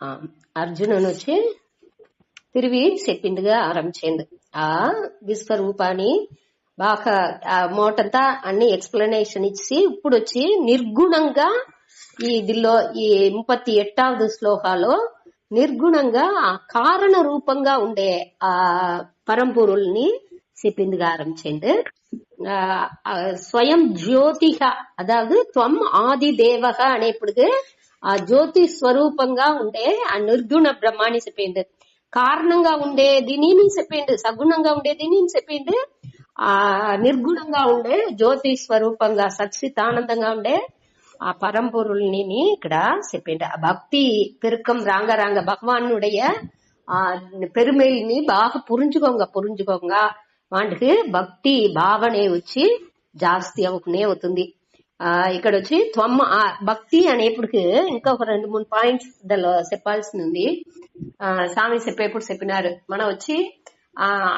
ఆ అర్జునుని వచ్చి తిరిగి చెప్పిందిగా ఆరంభించింది. ఆ విశ్వరూపాన్ని బాగా మోటంతా అన్ని ఎక్స్ప్లెనేషన్ ఇచ్చి ఇప్పుడు వచ్చి నిర్గుణంగా దీనిలో ఈ 38వ శ్లోకాలో నిర్గుణంగా కారణ రూపంగా ఉండే ఆ పరంపొరుల్ని చెప్పిందిగా ఆరంభించింది. స్వయం జ్యోతిహ అదాவது త్వం ఆది దేవக అనేప్పుడు ఆ జ్యోతి స్వరూపంగా ఉండే ఆ నిర్గుణ బ్రహ్మాన్ని చెప్పింది. కారణంగా ఉండేదిని చెప్పిండు, సగుణంగా ఉండేదిని చెప్పిండు, ఆ నిర్గుణంగా ఉండే జ్యోతి స్వరూపంగా సచ్చితానందంగా ఉండే ఆ పరంపొరుల్ని ఇక్కడ చెప్పిండు. ఆ భక్తి పెరుக்கம் రాంగ రాంగ భగవానుடைய ఆ పెరుமைని బాగా పురించుకోంగ వాటికి భక్తి భావనే వచ్చి జాస్తి అవుకునే అవుతుంది. ఇక్కడ వచ్చి భక్తి అనేప్పటికి ఇంకా ఒక 2-3 పాయింట్స్ దానిలో చెప్పాల్సింది ఉంది. స్వామి చెప్పేప్పుడు చెప్పినారు, మనం వచ్చి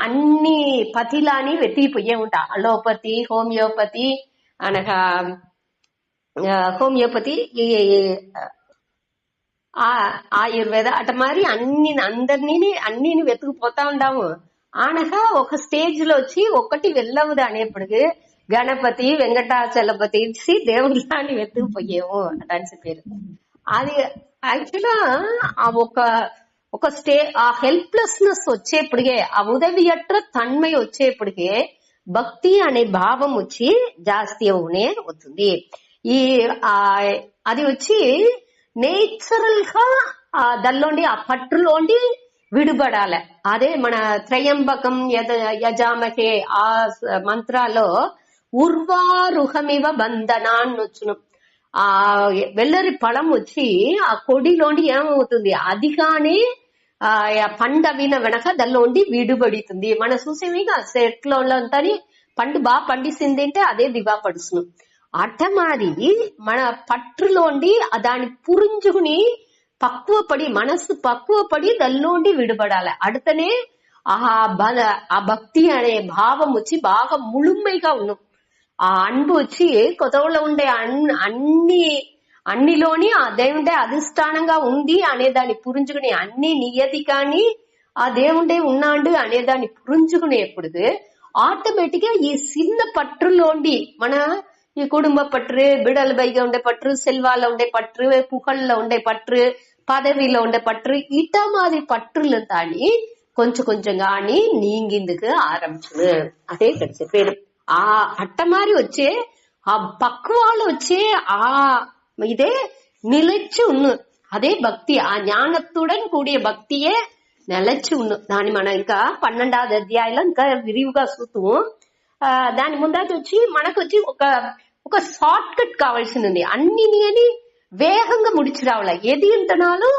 అన్ని పతిలాని వెతికిపోయే ఉంటా, అలోపతి, హోమియోపతి అనగా హోమియోపతి, ఆయుర్వేద అట మరి అన్ని వెతుకుపోతా ఉంటాము. అనగా ఒక స్టేజ్ లో వచ్చి ఒకటి వెళ్ళవదు అనేప్పటికి గణపతి వెంకటాచలపతి దేవుళ్ళని వెతుకుపోయేము అని చెప్పారు. అది యాక్చువల్గా ఒక ఆ హెల్ప్లెస్నెస్ వచ్చేప్పటికే, ఆ ఉదవియట్ర తన్మయ వచ్చేప్పటికే భక్తి అనే భావం వచ్చి జాస్తి అవునే అవుతుంది. అది వచ్చి నేచురల్ గా దానిలోండి ఆ పట్టులోండి విడుబడాలి. అదే మన త్రయంబకం యజామహే ఆ మంత్రాలో ఉర్వారుహమివ బంధనాన్ని వచ్చును. ఆ వెల్లరి పళం వచ్చి ఆ కొడిలోండి ఏమవుతుంది, అది కానీ పండవిన వెనక దానిలోండి విడుబడుతుంది. మనం చూసేవిగా చెట్లో అంతా పండు బాగా పండిస్తుంది అంటే అదే దివా పడుచును. అటమారి మన పట్టులోండి దాన్ని పురించుకుని పక్వపడి మనస్సు పక్వపడి దానిలోండి విడుబడాలి. అడతనే ఆ భక్తి అనే భావం వచ్చి బాగా ముಳುமைగా ఉన్నాం. ఆ అన్బు వచ్చి కొత్తలో ఉండే అన్నిలోని ఆ దేవుడే అధిష్టానంగా ఉంది అనేదాన్ని పురించుకుని, అన్ని నియతి కానీ ఆ దేవుడే ఉన్నాడు అనేదాన్ని పురించుకునేప్పుడు ఆటోమేటిక్ గా ఈ చిన్న పట్టులోండి మన ఈ కుటుంబ పట్టు, బిడల బైగా ఉండే పట్టు, సెల్వాలో ఉండే పట్టు, పుகழ்ல ఉండే పట్టు, పదవిలో ఉండే పట్టు, ఇట మాది పట్టులు తాని కొంచెం కొంచెం కానీ నీంగిందుకు ఆరంభించు. అదే ఇక్కడ చెప్పారు. ఆ అట్టమారి వచ్చే ఆ పక్వాలు వచ్చే ఇదే నిలచి ఉన్ను. అదే భక్తి, ఆ ஞானத்துடன் கூடிய பக்தியே நிலைச்சு ఉన్ను. దాన్ని మనం ఇంకా 12వ అధ్యాయంలో ఇంకా విరివిగా చూస్తాము. దాని ముందట వచ్చి మనకు వచ్చి ఒక షార్ట్ కట్ కావాల్సింది. అన్నిని అని వేగంగా ముడిచి రావాలి. ఏది అంటున్నాను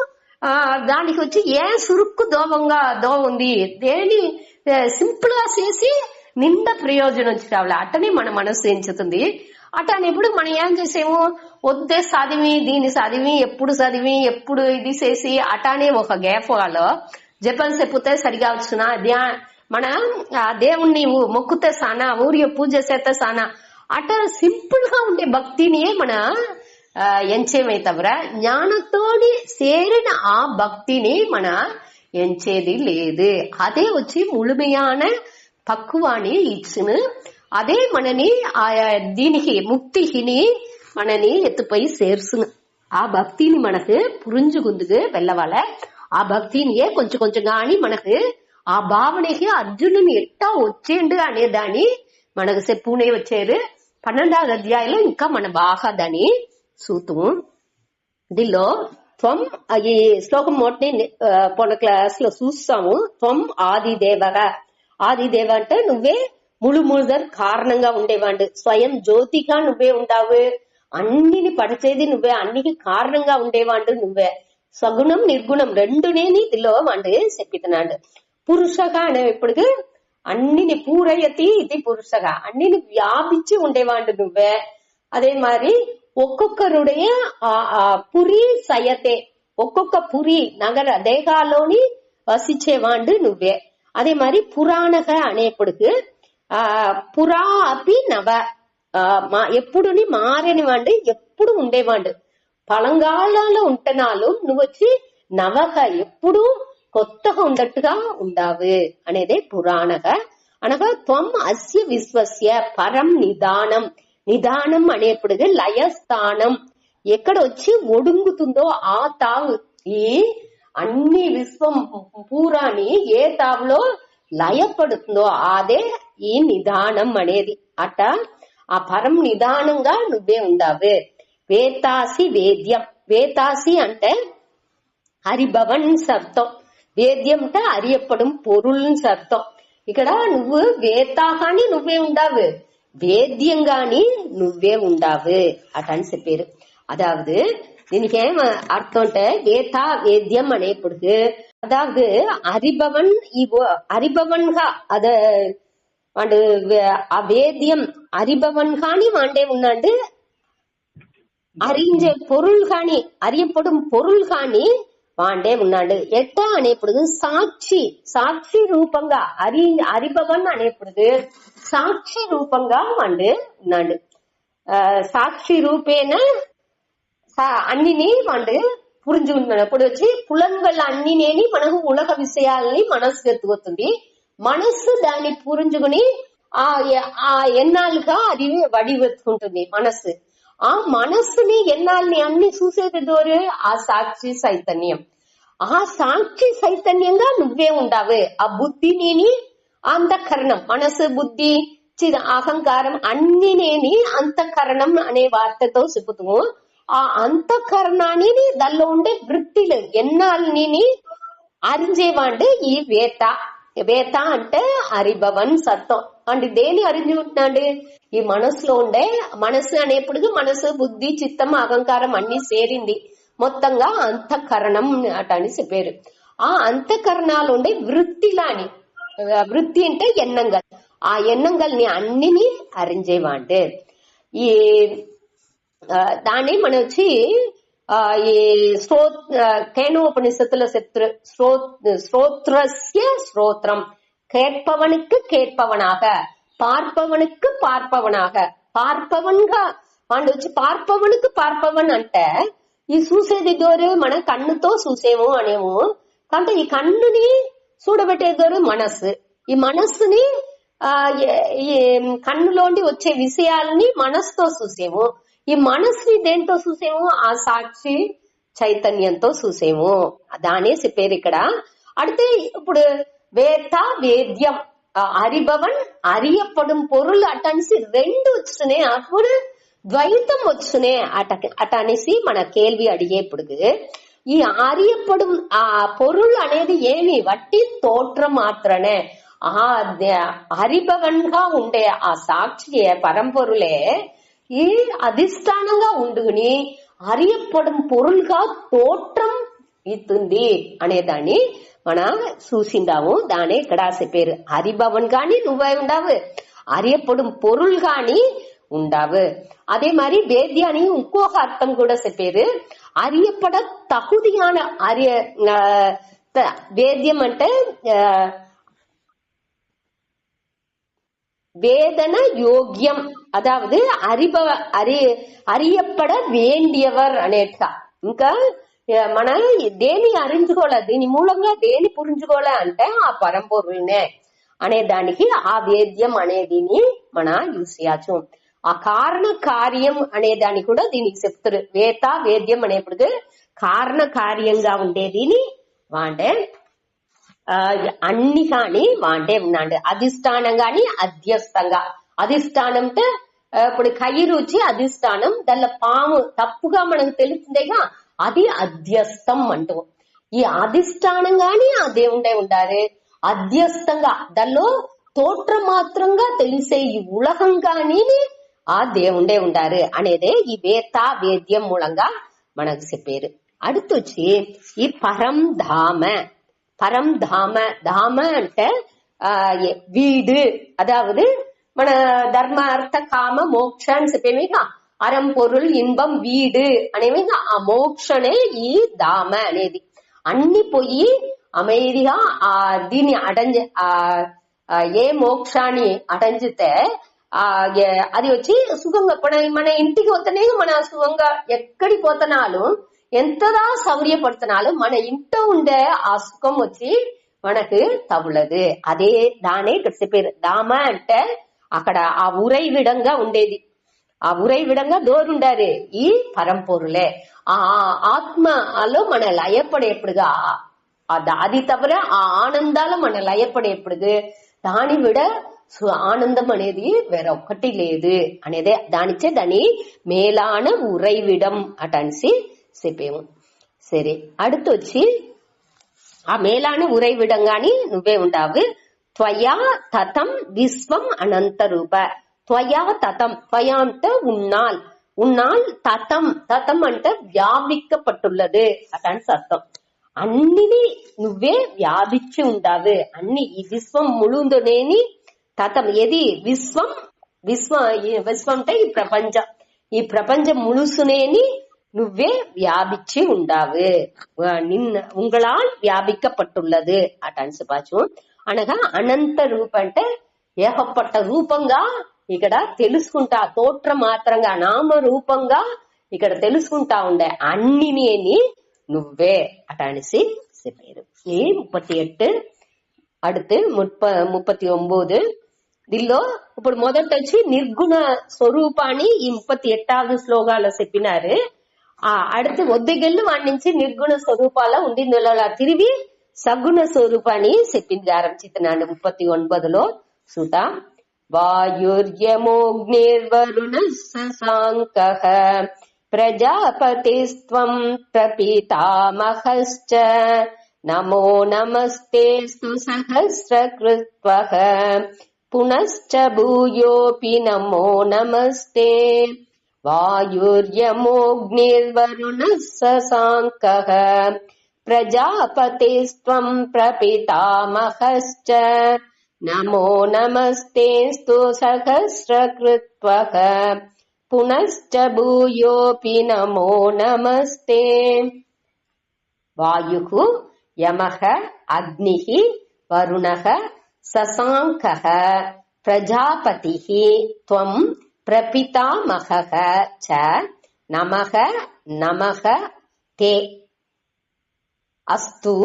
దానికి వచ్చి ఏ సురుక్కు దో ఉంది, దేని సింపుల్ గా చేసి నిండా ప్రయోజనం వచ్చి రావాలి. అట్టనే మన మనసు ఎంచుతుంది. అట్టని ఎప్పుడు మనం ఏం చేసేమో వద్దే చదివి దీన్ని చదివి ఎప్పుడు ఇది చేసి అటానే ఒక గ్యాప్ వాళ్ళు జపం చెప్పుతే సరిగా వచ్చునా, మన దేవుణ్ణి మొక్కుతే సానా, ఊరియ పూజ చేస్తే సానా, అట సింపుల్ గా ఉండే భక్తిని మన ఎంచేమే తవర జ్ఞానతోని చేరిన ఆ భక్తిని మన ఎంచేది లేదు. అదే వచ్చి ముழுமையான పక్కువాణి ఇచ్చిన అదే మనని దీనికి ముక్తిని మనని ఎత్తుపోయి చేర్చును. ఆ భక్తిని మనకు పురించుకుందుకు వెళ్ళవాల. ఆ భక్తినియే కొంచెం కొంచెం గాని మనకు ఆ భావనకి అర్జునుని ఎట్టా వచ్చేండు అనే దాన్ని మనకు చెప్పునే వచ్చారు. 12వ అధ్యాయంలో ఇంకా మన బాగా దాన్ని చూతుము. దీనిలో త్వం ఈ శ్లోకం మొట్టని పొన్న క్లాస్ లో చూస్తాము. త్వం ఆదిదేవగా, ఆదిదేవ అంటే నువ్వే ముழுமுதற் కారణంగా ఉండేవాడు, స్వయం జ్యోతిగా నువ్వే ఉంటావు, అన్నిని పడిచేది నువ్వే, అన్నికి కారణంగా ఉండేవాడు నువ్వే, సగుణం నిర్గుణం రెండునేని ఇదిలో వాడు చెప్పితున్నాడు. పురుషగా అనేప్పటికి అన్నిని పూరయతి ఇది పురుషగా, అన్నిని వ్యాపించి ఉండేవాడు నువ్వే. అదే మరి ఒక్కొక్కరుடைய పురి సయతే, ఒక్కొక్క పురి నగర దేహాలోని వసించేవాడు నువ్వే. అదే మరి పురాణగ అనేప్పటికి పురా అపి నవ, ఎప్పుడుని మారని వాడు, ఎప్పుడు ఉండేవాడు. పళంగాళ్ళలో ఉంటున్నాలు నువ్వు వచ్చి నవహ ఎప్పుడు కొత్తగా ఉన్నట్టుగా ఉండావు అనేదే పురాణగ. అనగా త్వం అస్య విశ్వస్య పరం నిదానం. నిదానం అనేప్పుడు లయస్థానం, ఎక్కడ వచ్చి ఒడుంగుతుందో ఆ తావు. ఈ అన్ని విశ్వం పూరాని ఏ తావులో లయపడుతుందో అదే ఈ నిదానం అనేది. అట ఆ పరం నిదానంగా నువ్వే ఉండావు. వేతాసి వేద్యం. వేతాసి అంటే హరిభవన్ అర్థం, వేద్యం అంటే அறியப்படும் பொருள் అర్థం. ఇక్కడ నువ్వు వేతాగాని నువ్వే ఉండావు, వేద్యం గాని నువ్వే ఉండావు అటని చెప్పారు. அதாவது దీనికి ఏం అర్థం అంటే వేతా వేద్యం అనేప్పుడు அதாவது அறிபவன் அறிபவன்గా అద వాడు ఆ వేద్యం அறிபவன் కాని వాడే ఉన్నాడు, அறிஞ்ச பொருள் కాని அறியப்படும் பொருள் కాని వాడే ఉన్నాడు. ఎట్టా అనేప్పుడు సాక్షి, సాక్షి రూపంగా அறிபவன் అనేప్పుడు సాక్షి రూపంగా వాడు ఉన్నాడు. సాక్షి రూపేణ అన్నిని వాడు పురించుకుంటున్నాడు. అప్పుడు వచ్చి పులంగల్ అన్నినేని మనకు ఉలగ విషయాలని మనసు ఎత్తుకొస్తుంది. మనస్సు దాన్ని పురించుకుని ఆ ఎన్నాళ్ళుగా అది వడివెత్తుకుంటుంది మనస్సు. ఆ మనస్సుని ఎన్నాళ్ళని అన్ని చూసేది దోరు ఆ సాక్షి చైతన్యం. ఆ సాక్షి చైతన్యంగా నువ్వే ఉండావు. ఆ బుద్ధిని అంతఃకరణం, మనసు బుద్ధి అహంకారం అన్నినేని అంతఃకరణం అనే వార్తతో చెబుతాము. ఆ అంతఃకరణాన్ని దానిలో ఉండే వృత్తిలు ఎన్నాళ్ళని అరించేవాడు ఈ వేత. వేత అంటే హరిభవన్ సత్వం అంటే దేని అరించుకుంటున్నాడు? ఈ మనసులో ఉండే, మనసు అనేప్పుడు మనసు బుద్ధి చిత్తం అహంకారం అన్ని చేరింది మొత్తంగా అంతఃకరణం అటని చెప్పారు. ఆ అంతఃకరణాలు ఉండే వృత్తిలాని, వృత్తి అంటే ఎన్నంగల్, ఆ ఎన్నంగల్ని అన్నిని అరించేవాడు. ఈ దాన్ని మనం వచ్చి ఈ கேனோபனிஷத்துல ஸ்ரோத்ரஸ்ய ஸ்ரோத்ரம், கேட்பவனுக்கு கேட்பவனாக, பார்ப்பவனுக்கு பார்ப்பவனாக. பார்ப்பவన్గా వాడు వచ్చి பார்ப்பவனுக்கு பார்ப்பவன் అంటే ఈ చూసేది దోరు మన కన్నుతో చూసేము అనేము. కాబట్టి ఈ కన్నుని చూడబెట్టేదోరు మనస్సు. ఈ మనస్సుని ఈ కన్నులోండి వచ్చే విషయాలని మనస్సుతో చూసేము. ఈ మనస్సుని దేంతో చూసేము? ఆ సాక్షి చైతన్యంతో చూసేము. దానే చెప్పారు ఇక్కడ. అడితే ఇప్పుడు వేత వేద్యం, அறிபவன் அறியப்படும் பொருள் అటనిసి రెండు వచ్చినాయి. అప్పుడు ద్వైతం వచ్చినాయి అటనిసి మన కేள்வி అడిగేప్పుడు ఈ அறியப்படும் ఆ పొరుள் అనేది ఏమి? వట్టి తోట్రం మాత్రమే. ఆ హరిభవన్గా ఉండే ఆ సాక్షి పరంపొరులే ఈ అధిష్టానంగా ఉండుకుని அறியப்படும் పొరుల్గా తోట్రం ఇస్తుంది అనేదాన్ని మనం చూసిందాము. దానే ఇక్కడ చెప్పారు. హరిభవన్ గాని నువ్వే ఉండావు, அறியப்படும் పొరుల్ గాని ఉండావు. అదే మరి వేద్యాన్ని ఇంకొక అర్థం కూడా చెప్పారు. அறியப்பட తగుదిயான వేద్యం అంటే வேதன யோக்கியம், அதாவது அறியப்பட வேண்டியவர் అనేట్గా. ఇంకా మన దేని అరించుకోలే, దీని మూలంగా దేని పురించుకోలే అంటే ఆ పరంపొరుల్నే అనే దానికి ఆ వేద్యం అనేదిని మన యూస్ చేయచ్చు. ఆ కారణ కార్యం అనే దాన్ని కూడా దీనికి చెప్తారు. వేత వేద్యం అనేప్పుడు కారణ కార్యంగా ఉండేదిని వాంటే అన్ని కాని వాంటే ఉన్నాడు. అధిష్టానం గాని అధ్యస్థంగా. అధిష్టానం అంటే ఇప్పుడు కయ్యి రుచి అధిష్టానం, దానిలో పాము తప్పుగా మనకు తెలుస్తుందేగా అది అధ్యస్థం అంటూ. ఈ అధిష్టానం గాని ఆ దేవుడే ఉండారు. అధ్యస్థంగా దానిలో తోట్ర మాత్రంగా తెలిసే ఈ ఉలహం గాని ఆ దేవుడే ఉండారు అనేదే ఈ వేత వేద్యం మూలంగా మనకు చెప్పారు. அடுத்து ఈ పరం ధామ. పరం ధామ, ధామ అంటే வீடு, அதாவது మన ధర్మ అర్థ కామ మోక్ష అని చెప్పేమిగా అరం పొరుల్ ఇన్బం వీడు అనేవిగా ఆ మోక్షనే ఈ ధామ అనేది. అన్ని పోయి அமைதிగా ఆ దీన్ని అటంజ ఏ మోక్షాన్ని అటంజితే అది వచ్చి సుఖంగా మన ఇంటికి పోతేనే మన సుఖంగా ఎక్కడికి పోతున్నాను ఎంతదా సౌర్యపడుతున్నాலும் మన ఇంట్లో ఉండే ఆ సుఖం వచ్చి మనకు తగులదు. అదే దానే ఇక్కడ చెప్పారు. దామ అంటే అక్కడ ఆ ఉరైవిడంగా ఉండేది. ఆ ఉరైవిడంగా దోరుండారు ఈ పరంపొరులే. ఆ ఆత్మలో మన లయపడేప్పుడుగా అది తவிர ఆ ఆనందాలు మన లయపడేప్పుడు దాని విడ ఆనందం అనేది వేరొక్కటి లేదు అనేదే దానిచ్చే దాని మేలాన ఉరైవిడం అటనిసి చెప్పేము. సరే, அடுத்து వచ్చి ఆ మేలాన ఉరైవిడంగాని నువ్వే ఉంటావు. త్వయా తతం విశ్వం అనంత రూప. త్వయా తతం, త్వయా అంటే ఉన్నాల్, ఉన్నాల్. తతం, తతం అంటే వ్యాபிக்கப்பட்டுள்ளது అటని అర్థం. అన్నిని నువ్వే వ్యాపించి ఉంటావు. అన్ని ఈ విశ్వం ముழுందునేని తతం ఏది విశ్వం, విశ్వం అంటే ఈ ప్రపంచం. ఈ ప్రపంచం ముழுసునేని నువ్వే వ్యాపించి ఉండావు. ఉంగళాల్ వ్యాபிக்கப்பட்டுள்ளது అటని పాచు అనగా అనంత రూప అంటే ఏకపట్ట రూపంగా ఇక్కడ తెలుసుకుంటా, తోట్ర మాత్రంగా నామ రూపంగా ఇక్కడ తెలుసుకుంటా ఉండే అన్నిని నువ్వే అటనిసి చెప్పారు. ఈ 38 அடுத்து 39 దీనిలో ఇప్పుడు మొదట వచ్చి నిర్గుణ స్వరూపాన్ని ఈ 38వ శ్లోకాల్లో చెప్పినారు. அடுத்து ఒద్దిగెళ్ళు వాడి నుంచి నిర్గుణ స్వరూపాల ఉండింది తిరిగి సగుణ స్వరూపాన్ని చెప్పింది ఆరంభిస్తున్నాను 39లో సుత. వాయుర్యమోగ్నిర్వరుణ శశాంకః ప్రజాపతిస్త్వం ప్రపితామహశ్చ నమో నమస్తేస్తు సహస్రకృత్వః పునశ్చ భూయోపి నమో నమస్తే. వాయుర్యమోగ్నిర్వరుణ శశాంకః ప్రజాపతిస్త్వం ప్రపితామహశ్చ నమో నమస్తేస్తు సహస్రకృత్వః పునశ్చ భూయోపి నమో నమస్తే. వాయుః యమః అగ్నిః వరుణః శశాంకః ప్రజాపతిః త్వం ప్రపితామహః చ నమః నమః తే అస్తు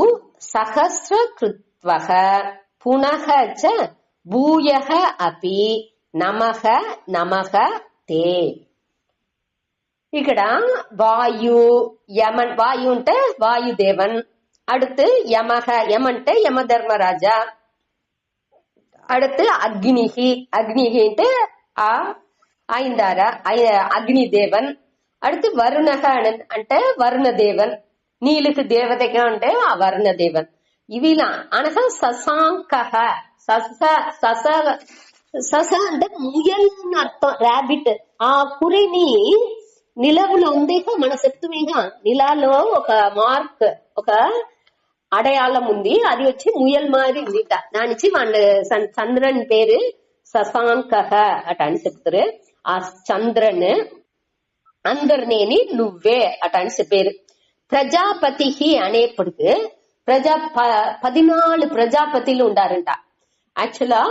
సహస్రకృత్వః పునః చ భూయః అపి నమః నమః తే. ఇక్కడ వాయు యమన్, వాయు అంటే వాయుదేవన్. அடுத்து యమః, యమంటే యమధర్మరాజా. அடுத்து అగ్నిహి, అగ్నిహి అంటే ఐందార అగ్నిదేవన్. அடுத்து వరుణః అంటే వరుణదేవన్. నీలుకు దేవతగా అంటే ఆ వరుణదేవన్. ఇవిలా అనగా శశాంకః, సస అంటే ముయల్ అర్థం, ర్యాబిట్. ఆ కురిని నిలవులో ఉందేగా మన చెప్తుమేగా, నిలాలో ఒక మార్క్, ఒక అడయాళం ఉంది, అది వచ్చి ముయల్ మాదిరి ఉంది. దానిచ్చి వాళ్ళ చంద్రన్ పేరు శశాంకః అట అని చెప్తారు. ఆ చంద్రన్ అందరినేని నువ్వే అట అని చెప్పారు. ప్రజాపతి అనేప్పటికి 14 ప్రజాపతిలు ఉండారంట. యాక్చువల్గా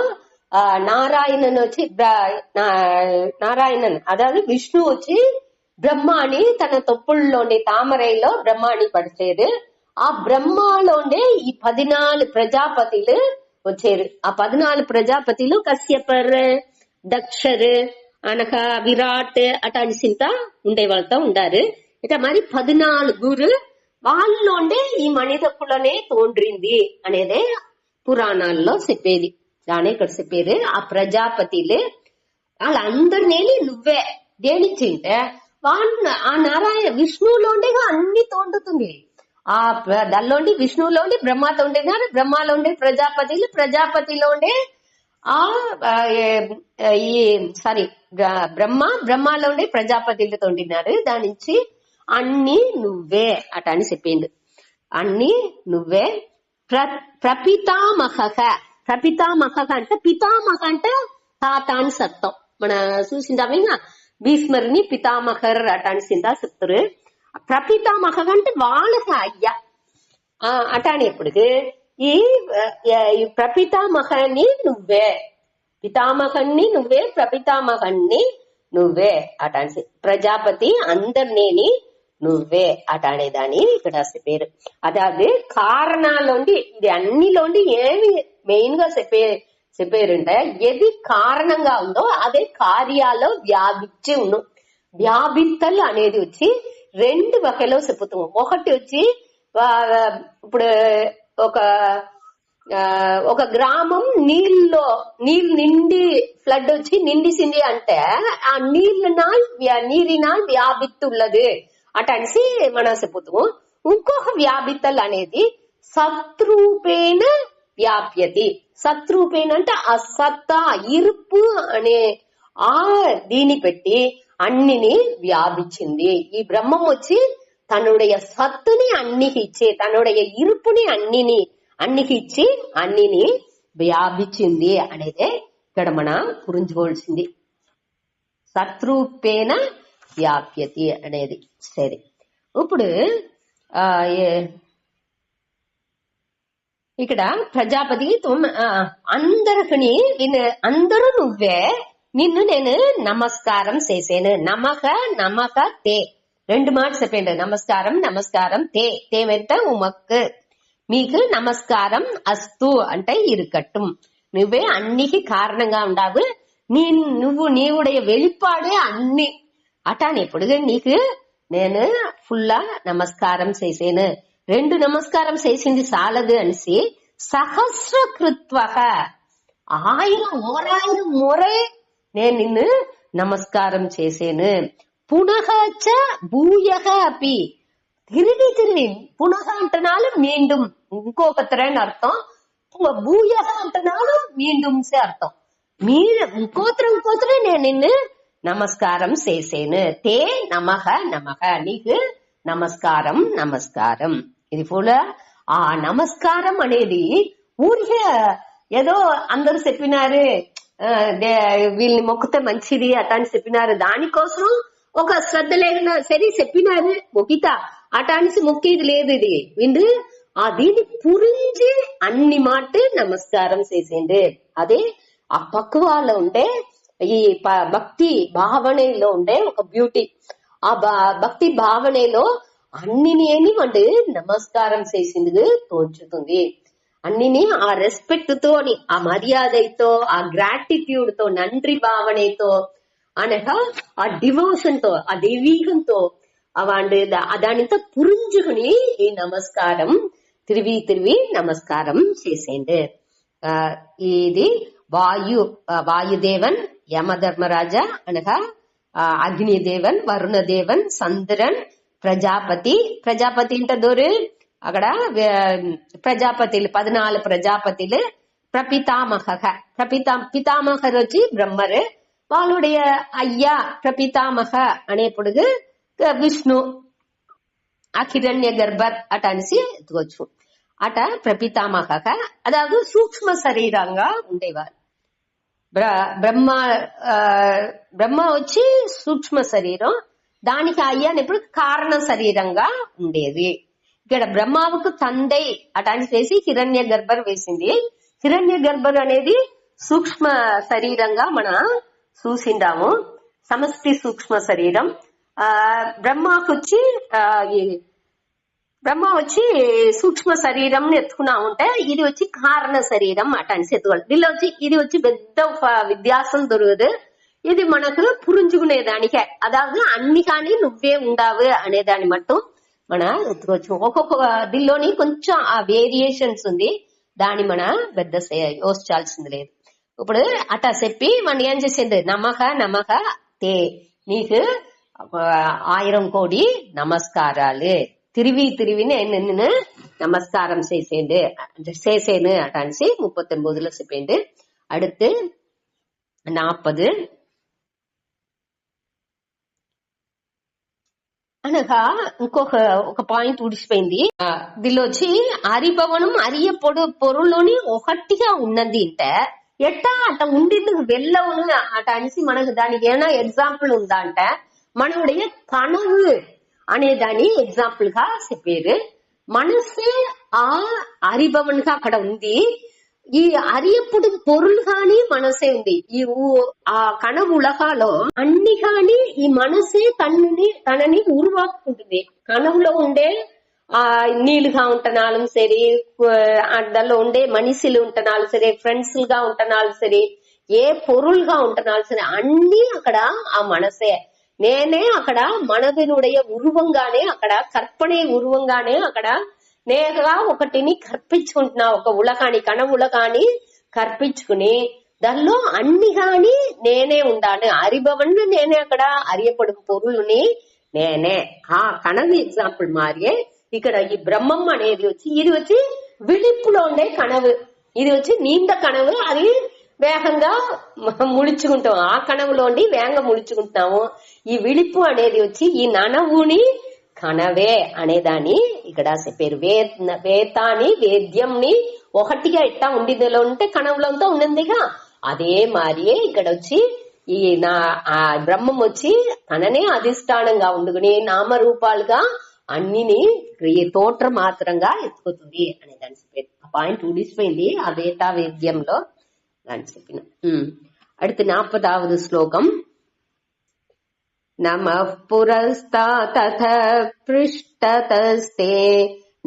నారాయణన్ వచ్చి నారాయణన్ అதாவது విష్ణు వచ్చి బ్రహ్మాని తన తొప్పుల్లోని తామరైలో బ్రహ్మాని పడిచేరు. ఆ బ్రహ్మలోనే ఈ 14 ప్రజాపతిలు వచ్చారు. ఆ 14 ప్రజాపతిలు కశ్యపర్, దక్షర్, అనక విరాట్ అటాని సింత ఉండే వాళ్ళతో ఉండారు. ఇక మరి 14 వాళ్ళలోనే ఈ మణిదప్పులనే తోండ్రింది అనేదే పురాణాల్లో చెప్పేది. దానే ఇక్కడ చెప్పేది. ఆ ప్రజాపతిలు వాళ్ళందరినీ నువ్వే దేనిచ్చింటే ఆ నారాయణ విష్ణువులోండేగా అన్ని తోండుతుంది. ఆ దానిలోండి విష్ణువులోండి బ్రహ్మతో ఉండేది, బ్రహ్మలోండే ప్రజాపతిలు, ప్రజాపతిలోండే బ్రహ్మలోండే ప్రజాపతిలతో ఉండినారు. దాని నుంచి అన్ని నువ్వే అట అని చెప్పిండు. అన్ని నువ్వే. ప్రపితామహ, ప్రపితామహ అంటే పితామహ అంటే తాత అని సత్తం. మన చూసిందామేగా భీష్మర్ని పితామహర్ అట అని సిందా చెప్తారు. ప్రపితామహ అంటే వాళ్ళకి అయ్యా అట అని ఎప్పటికి ఈ ప్రపితామహని నువ్వే, పితామహన్ని నువ్వే, ప్రపితామహన్ని నువ్వే అట అని. ప్రజాపతి అందరినీ నువ్వే అట అనేదాన్ని ఇక్కడ చెప్పారు. అదాదు కారణాలోండి ఇది అన్నిలోండి ఏమి మెయిన్ గా చెప్పారంటే ఏది కారణంగా ఉందో అదే కార్యాల్లో వ్యాపించి ఉన్ను. వ్యాపిత్తల్ అనేది వచ్చి 2 వకలో చెప్పుతాము. ఒకటి వచ్చి ఇప్పుడు ఒక గ్రామం నీళ్ళు నిండి ఫ్లడ్ వచ్చి నిండిసింది అంటే ఆ నీరినాల్ వ్యాపిత్తుల్లదు అట అనేసి మనం చెప్పుతాము. ఇంకొక వ్యాపిత్తల్ అనేది సత్రూపేణ వ్యాప్యతి. సత్రూపేణ అంటే ఆ సత్తా ఇరుపు అనే ఆ దీని పెట్టి అన్నిని వ్యాపించింది. ఈ బ్రహ్మం వచ్చి తన్నుடைய సత్తుని అన్నికి ఇచ్చే తన్నుடைய ఇరుపుని అన్నికి ఇచ్చి అన్నిని వ్యాపించింది అనేదే ఇక్కడ మనం పురించుకోవాల్సింది. సత్రూపేణ వ్యాప్యతి అనేది. సరే, ఇప్పుడు ఇక్కడ ప్రజాపతి అందరికీ అందరూ నువ్వే, నిన్ను నేను నమస్కారం చేసాను. నమక తే 2 మాట చెప్పండి. నమస్కారం తే వెంట ఉమక్ మీకు నమస్కారం అస్తు అంటే ఇరుకట్టు. నువ్వే అన్నికి కారణంగా ఉండావు. నీవుடைய வெளிப்பாడే అన్ని అటాని. ఇప్పుడు నీకు నేను ఫుల్లా నమస్కారం చేసాను. 2 నమస్కారం చేసింది చాలదు అనేసి సహస్రకృత్వ 1000 మురే నేను నిన్ను నమస్కారం చేసాను. పునఃచ భూయః అపి తిరిగి పునః అంటున్నాను మీண்டும் ఇంకొకతరని అర్థం. భూయః అంటున్నాను మీண்டும் అర్థం. ఇంకోతరే నేను నిన్ను నమస్కారం చేసాను. తే నమః నీకు నమస్కారం. ఇది పూల ఆ నమస్కారం అనేది ఊరికే ఏదో అందరూ చెప్పినారు వీళ్ళని మొక్కితే మంచిది అట అని చెప్పినారు. దానికోసం ఒక శ్రద్ధ లేకుండా సరే చెప్పినారు మొక్కిత అట అనేసి మొక్కేది లేదు. ఇది విందు ఆ దీన్ని పురించి అన్ని మాట నమస్కారం చేసిండు. అదే ఆ పక్వాలో ఉండే ఈ భక్తి భావనలో ఉండే ఒక బ్యూటీ. ఆ భక్తి భావనలో అన్నిని వంటి నమస్కారం చేసింది తోచుతుంది. అన్నిని ఆ రెస్పెక్ట్ తో ఆ మర్యాదతో ఆ గ్రాటిట్యూడ్ తో నండ్రి భావనతో అనగా ఆ డివోషన్ తో ఆ దైవీకంతో దానితో పురించుకుని ఈ నమస్కారం తిరిగి నమస్కారం చేసేండు. ఇది వాయుదేవన్ యమధర్మరాజా అనగా అగ్నిదేవన్ వరుణదేవన్ చంద్రన్ ప్రజాపతి అంటే దూరు అక్కడ ప్రజాపతిలు 14 ప్రజాపతిలు పితామహర్ వచ్చి బ్రహ్మరు వాళ్ళుடைய ஐயா பிரபிதாமக అనేప్పుడు విష్ణు అఖిరణ్య గర్భర్ అట అనేసి ఎత్తుకోవచ్చు. అట ప్రపితామహ అదాదు సూక్ష్మ శరీరంగా ఉండేవారు. బ్రహ్మ వచ్చి సూక్ష్మ శరీరం, దానికి అయ్యానప్పుడు కారణ శరీరంగా ఉండేది. ఇక్కడ బ్రహ్మావుకు తండ్రి అట అని చేసి హిరణ్య గర్భర్ వేసింది. హిరణ్య గర్భర్ అనేది సూక్ష్మ శరీరంగా మనం చూసిండాము, సమష్టి సూక్ష్మ శరీరం. బ్రహ్మ వచ్చి సూక్ష్మ శరీరం ఎత్తుకున్నా ఉంటే ఇది వచ్చి కారణ శరీరం అట అని ఎత్తుకోవాలి. దీనిలో వచ్చి ఇది వచ్చి పెద్ద వ్యత్యాసం దొరకదు. ఇది మనకు పురించుకునేదానికే, అదాదు అన్ని కానీ నువ్వే ఉండావు అనేదాన్ని మట్టు మన ఎత్తుకోవచ్చు. ఒక్కొక్క దీనిలోని కొంచెం ఆ వేరియేషన్స్ ఉంది, దాన్ని మన పెద్ద యోచించాల్సింది లేదు. ఇప్పుడు అట చెప్పి మన ఏం చేసింది, నమః తే నీకు 1000 కోడి నమస్కారాలు. తిరివి నిన్ను నమస్కారం చేసేను అట అనేసి 39లో చెప్పిండు. அடுத்து 40 అనగా ఒక పాయింట్ ఊడిసిపోయింది. దీనిలో వచ్చి అరిభవనం పొరులోని ఒకటిగా ఉన్నది అంటే ఎట్టా అట ఉండిందుకు వెళ్ళవును అట అనేసి మనకు దానికి ఏమైనా ఎగ్జాంపుల్ ఉందా అంటే మనవుடைய కనవు అనే దాని ఎగ్జాంపుల్ గా చెప్పారు. మనసే ఆ హరిభవన్ గా అక్కడ ఉంది. ఈ అరియప్పుడు పొరులు గాని మనసే ఉంది. ఈ ఆ కనవు ఉలగాలో అన్ని గాని ఈ మనసే తనని ఉరువాకుంటుంది. కనవులో ఉండే ఆ నీళ్లుగా ఉంటనాலும் సరే, దానిలో ఉండే మనిషిలు ఉంటనాలు సరే, ఫ్రెండ్స్ గా ఉంటనాలు సరే, ఏ పొరులుగా ఉంటనాలు సరే, అన్ని అక్కడ ఆ మనసే. నేనే అక్కడ మనదినుடைய ఉరువంగానే, అక్కడ కற்பనే ఉరువంగానే అక్కడ నేగా ఒకటిని కర్పించుకుంటున్నా. ఒక ఉలగాని కణ ఉలగాని కర్పించుకుని దానిలో అన్ని గాని నేనే ఉండాను. அறிபவன் నేనే అక్కడ, அறியப்படும் పొరులుని నేనే. ఆ కణవి ఎగ్జాంపుల్ మారియే ఇక్కడ ఈ బ్రహ్మం అనేది వచ్చి, ఇది వచ్చి విழிப்புలో ఉండే కనవు, ఇది వచ్చి నీండ కనవు. అది వేగంగా ముడుచుకుంటాం. ఆ కనవులోండి వేగంగా ముడుచుకుంటున్నాము. ఈ విழிப்பு అనేది వచ్చి ఈ ననవుని కనవే అనేదాన్ని ఇక్కడ చెప్పారు. వేతాని వేద్యంని ఒకటిగా ఇట్టా ఉండిదిలో ఉంటే కనవులంతా ఉన్నదిగా, అదే మారియే ఇక్కడ వచ్చి ఈ ఆ బ్రహ్మం వచ్చి తననే అధిష్టానంగా ఉండుకుని నామరూపాలుగా అన్నిని తోట్ర మాత్రంగా ఎత్తుకుతుంది అనే దాన్ని చెప్పారు. ఆ పాయింట్ ఊడిసిపోయింది ఆ వేతా వేద్యంలో దాన్ని చెప్పిన. அடுத்து 40வது శ్లోకం. నమః పురస్తాతథ పృష్ఠతస్తే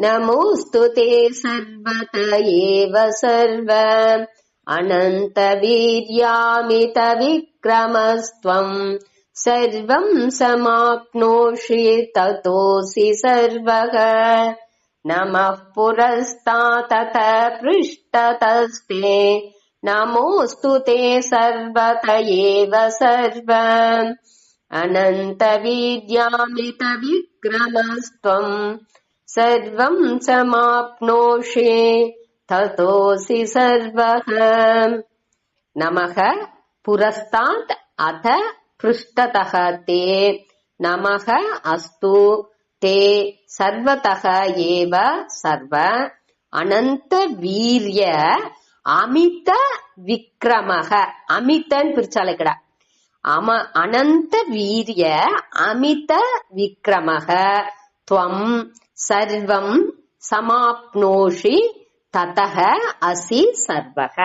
నమోస్తుతే సర్వత ఏవ సర్వ అనంత వీర్యామిత విక్రమస్త్వం సర్వం సమాప్నోషి తతోసి సర్వః. నమః పురస్తాతథ పృష్ఠతస్తే నమోస్తుతే సర్వత ఏవ సర్వ అనంత వీర్యామిత విక్రమస్త్వం సర్వం సమాప్నోషి తతోసి సర్వః. నమః పురస్తాత్ అథ పృష్ఠతః తే నమః అస్తు తే సర్వతః ఏవ సర్వ అనంత వీర్య అమిత విక్రమః. అమిత అని పిలిచాలి ఇక్కడ. అనంత వీర్య అమిత విక్రమః త్వం సర్వం సమాప్నోషి తతః అసి సర్వః.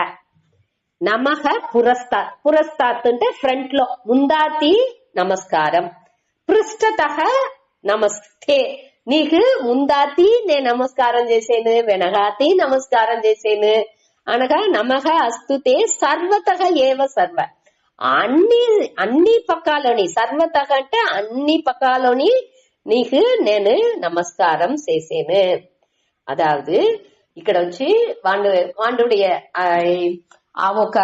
నమః పురస్తాత్. పురస్తాత్ అంటే ఫ్రంట్ లో, ముందాతి నమస్కారం. పృష్ఠతః నమస్తే, నీకు ముందాతి నేను నమస్కారం చేసేను, వెనగాతి నమస్కారం చేసేను అనగా నమః అస్తుతే సర్వతః ఏవ సర్వ. అన్ని పక్కాలోని, సర్వతః అంటే అన్ని పక్కాలోని నీకు నేను నమస్కారం చేసేను. అదాவது ఇక్కడ వచ్చి వాండుடைய ఆ ఒక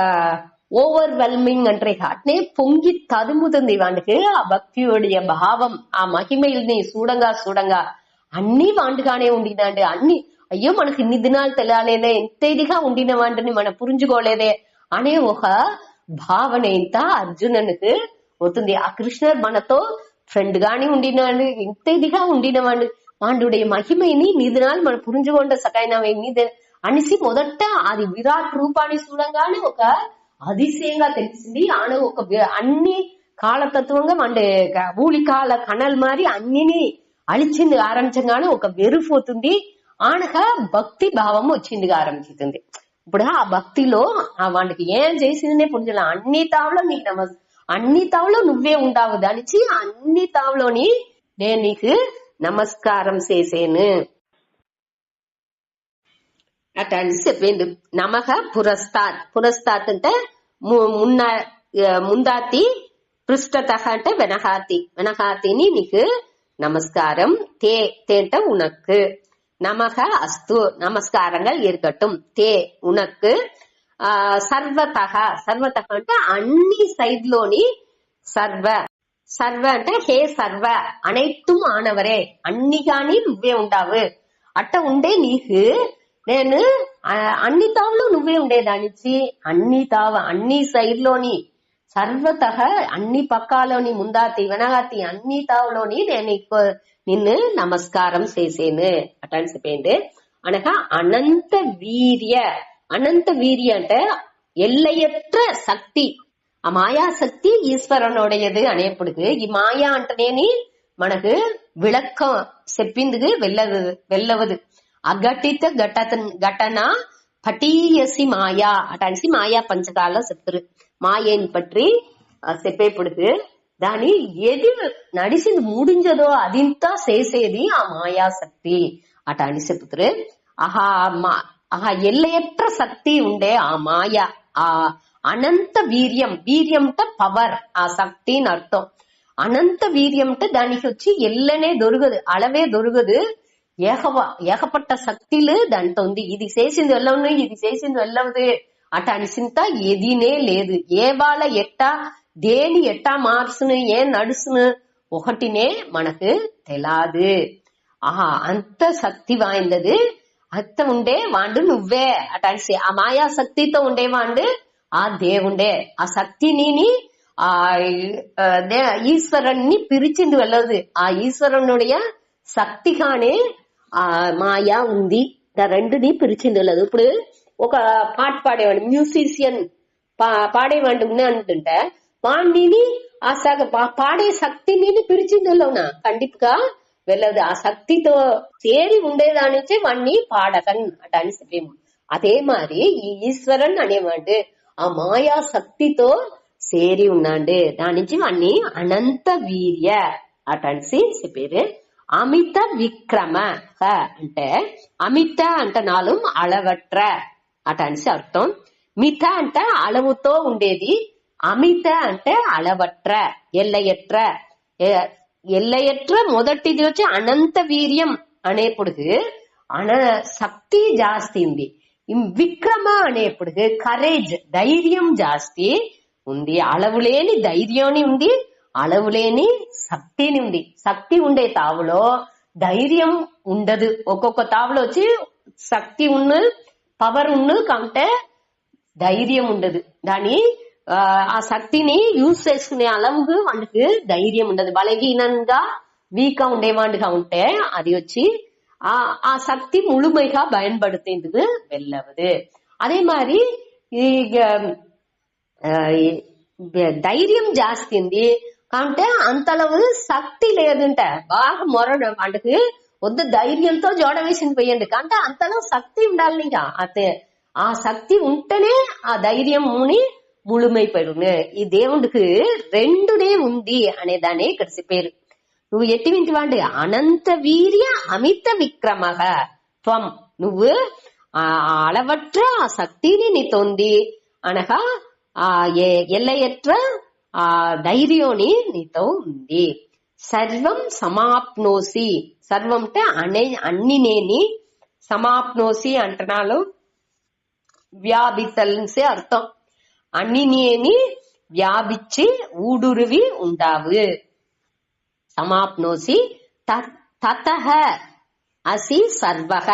ఓవర్వెల్మింగ్ అంటే అట్నే పొంగి తదుముతుంది వాడికి ఆ భక్తియుடைய భావం. ఆ మహిమల్ని చూడంగా అన్ని వాండుగానే ఉండినండి. అన్ని అయ్యో మనకి ఇన్ని దినాలు తెలియలేదే, ఎంత ఇదిగా ఉండిన వాటిని మనం పురించుకోలేదే అనే ఒక భావన ఇంత అర్జునునికి అవుతుంది. ఆ కృష్ణుడు మనతో ఫ్రెండ్ గాని ఉండినాడు, ఇంత ఇదిగా ఉండినవాడు, వాండుடைய మహిమని నీ దినాలు మనం పురించుకోండి సకైనవి అనేసి మొదట అది విరాట్ రూపాన్ని చూడంగానే ఒక அதிசயంగా తెలిసింది. ఆన ఒక అన్ని కాలతత్వంగా అంటే ఊళికాల కణల్ మారి అన్నిని అழிచింది ఆరంభంగానే ఒక వెరుపోతుంది. ఆనక భక్తి భావం వచ్చింది ఆరంభిస్తుంది. ఇప్పుడు ఆ భక్తిలో ఆ వాడికి ఏం చేసిందనే పుణ్యాల అన్ని తావులో నీకు అన్ని తావులో నువ్వే ఉండావు దానిచి అన్ని తావులోని నేను నీకు నమస్కారం చేసేను అట్లా చెప్పింది. నమః పురస్తాత్. పురస్తాత్ అంటే ముందాతి, పృష్ఠతః అంటే వెనహాతి. వెనహాతిని నీకు నమస్కారం. తే అంటే ఉనకు. நமக அஸ்து நமஸ்காரங்கள் இருக்கட்டும். தே உனக்கு సర్వతః. సర్వతః అంటే అన్ని సైడ్లోని సర్వ. సర్వ అంటే హే సర్వ అனைத்தும் ఆనవరే, అన్ని గాని నువ్వే ఉండావు. అట్ట ఉండే నీకు నేను అన్ని తావులో నువ్వే ఉండేదానిచి అన్ని తావ అన్ని సైడ్లోని సర్వతః అన్ని పక్కాలోని ముందాతి వెనగాతి అన్ని తావులోని నేను నిన్ను నమస్కారం చేసేను అట్లా చెప్పేది. అనగా అనంత వీర్య. అనంత వీర్య అంటే ఎల్లయற்ற శక్తి. ఆ మాయాశక్తి ఈశ్వరనుடையது అనేప్పటికి ఈ మాయా అంటేనేని మనకు విளக்கம் చెప్పింది వెళ్ళవదు. అఘటిత ఘటన పటీయసి మాయా అటానికి మాయా పంచకాల చెప్తారు. మాయని పట్టి చెప్పేప్పుడు దాని ఏది నడిచింది మూడించదో అదింతా చేసేది ఆ మాయాశక్తి అటాని చెప్తారు. ఆహా ఎల్లయట్ర శక్తి ఉండే ఆ మాయ, ఆ అనంత వీర్యం, వీర్యంట పవర్, ఆ శక్తిని అర్థం. అనంత వీర్యంట దానికి వచ్చి ఎల్లనే దొరకదు, అళవే దొరకదు. ఏకపట్ట శక్తిలు దాంతో ఉంది. ఇది చేసింది వెళ్ళవును, ఇది చేసింది వెళ్ళవదు అటాని చింత ఎదినే లేదు. ఏ వాళ్ళ ఎట్టా దేని ఎట్టా మార్చును, ఏం నడుచును ఒకటినే మనకు తెలాదు. ఆహా అంత శక్తి వాய்ந்தது. అత్త ఉండే వాండు నువ్వే అటాని ఆ మాయా శక్తితో ఉండేవాండు ఆ దేవుండే. ఆ శక్తిని ఆ ఈశ్వరుణ్ణి పిరిచింది వెళ్ళదు. ఆ ఈశ్వరునుடைய శక్తిగానే ఆ మాయా ఉంది. రెండుని పిరిచింది వెళ్ళదు. ఇప్పుడు ఒక పాట పాడేవాడు, మ్యూజిషియన్ పాడేవాడు ఉన్నంటుంటే వాడిని ఆ పాడే శక్తిని పిరిచింది వెళ్ళవునా కండిపుగా వెళ్ళదు. ఆ శక్తితో చేరి ఉండేదాని నుంచి వాణ్ణి పాడకన్ అటాని చెప్పేము. అదే మరి ఈ ఈశ్వరన్ అనేవాడు ఆ మాయా శక్తితో చేరి ఉన్నాడు. దాని నుంచి వాణ్ణి అనంత వీర్య అటనిసి చెప్పారు. అమిత విక్రమ అంటే అమిత అంటే నాలుగు అళవట్ర అటనిసి అర్థం. మిత అంటే అళవుతో ఉండేది, అమిత అంటే అళవట్ర ఎల్లయట్ర. ఎల్లయట్ర మొదటిది వచ్చి అనంత వీర్యం అనేప్పుడు శక్తి జాస్తి ఉంది. విక్రమ అనేప్పుడు కరేజ్ ధైర్యం జాస్తి ఉంది. అళవులేని ధైర్యాన్ని ఉంది, అళవులేని శక్తిని ఉంది. శక్తి ఉండే తావులో ధైర్యం ఉండదు. ఒక్కొక్క తావులో వచ్చి శక్తి ఉన్న పవర్ ఉన్న కంటే ధైర్యం ఉండదు. దాని ఆ శక్తిని యూజ్ చేసుకునే అలవుకు వాడికి ధైర్యం ఉండదు. బలహీనంగా వీక్ గా ఉండేవాడిగా ఉంటే అది వచ్చి ఆ శక్తి ముழுமைగా பயன்படுத்தேందుకు వెళ్ళవదు. అదే మరి ఈ ధైర్యం జాస్తి ఉంది అంటే అంతలవు శక్తి లేదంట. బాగా మొరడు వాడికి వద్ద ధైర్యంతో జోడ వేసింది పోయండి అంటే అంతలో శక్తి ఉండాలి. ఇంకా అతే ఆ శక్తి ఉంటేనే ఆ ధైర్యంని ముழுமைపడును. ఈ దేవుడికి రెండునే ఉంది అనేదాన్ని ఇక్కడ చెప్పారు. నువ్వు ఎట్టి వింటివాడి అనంత వీర్య అమిత విక్రమగ త్వం, నువ్వు ఆ అళవట్ర ఆ శక్తిని నీతోంది అనగా ఆ ఎల్లయట్ర ఆ ధైర్యోని నీతో ఉంది. సర్వం సమాప్నోసి, సర్వం అంటే అన్ని నేని, సమాప్నోసి అంటనాలు వ్యాபித்தல்னு అర్థం. అన్నినేని వ్యాபிச்சு ஊடுருவி ఉండావు. సమాప్నోసి తతః అసి సర్వః,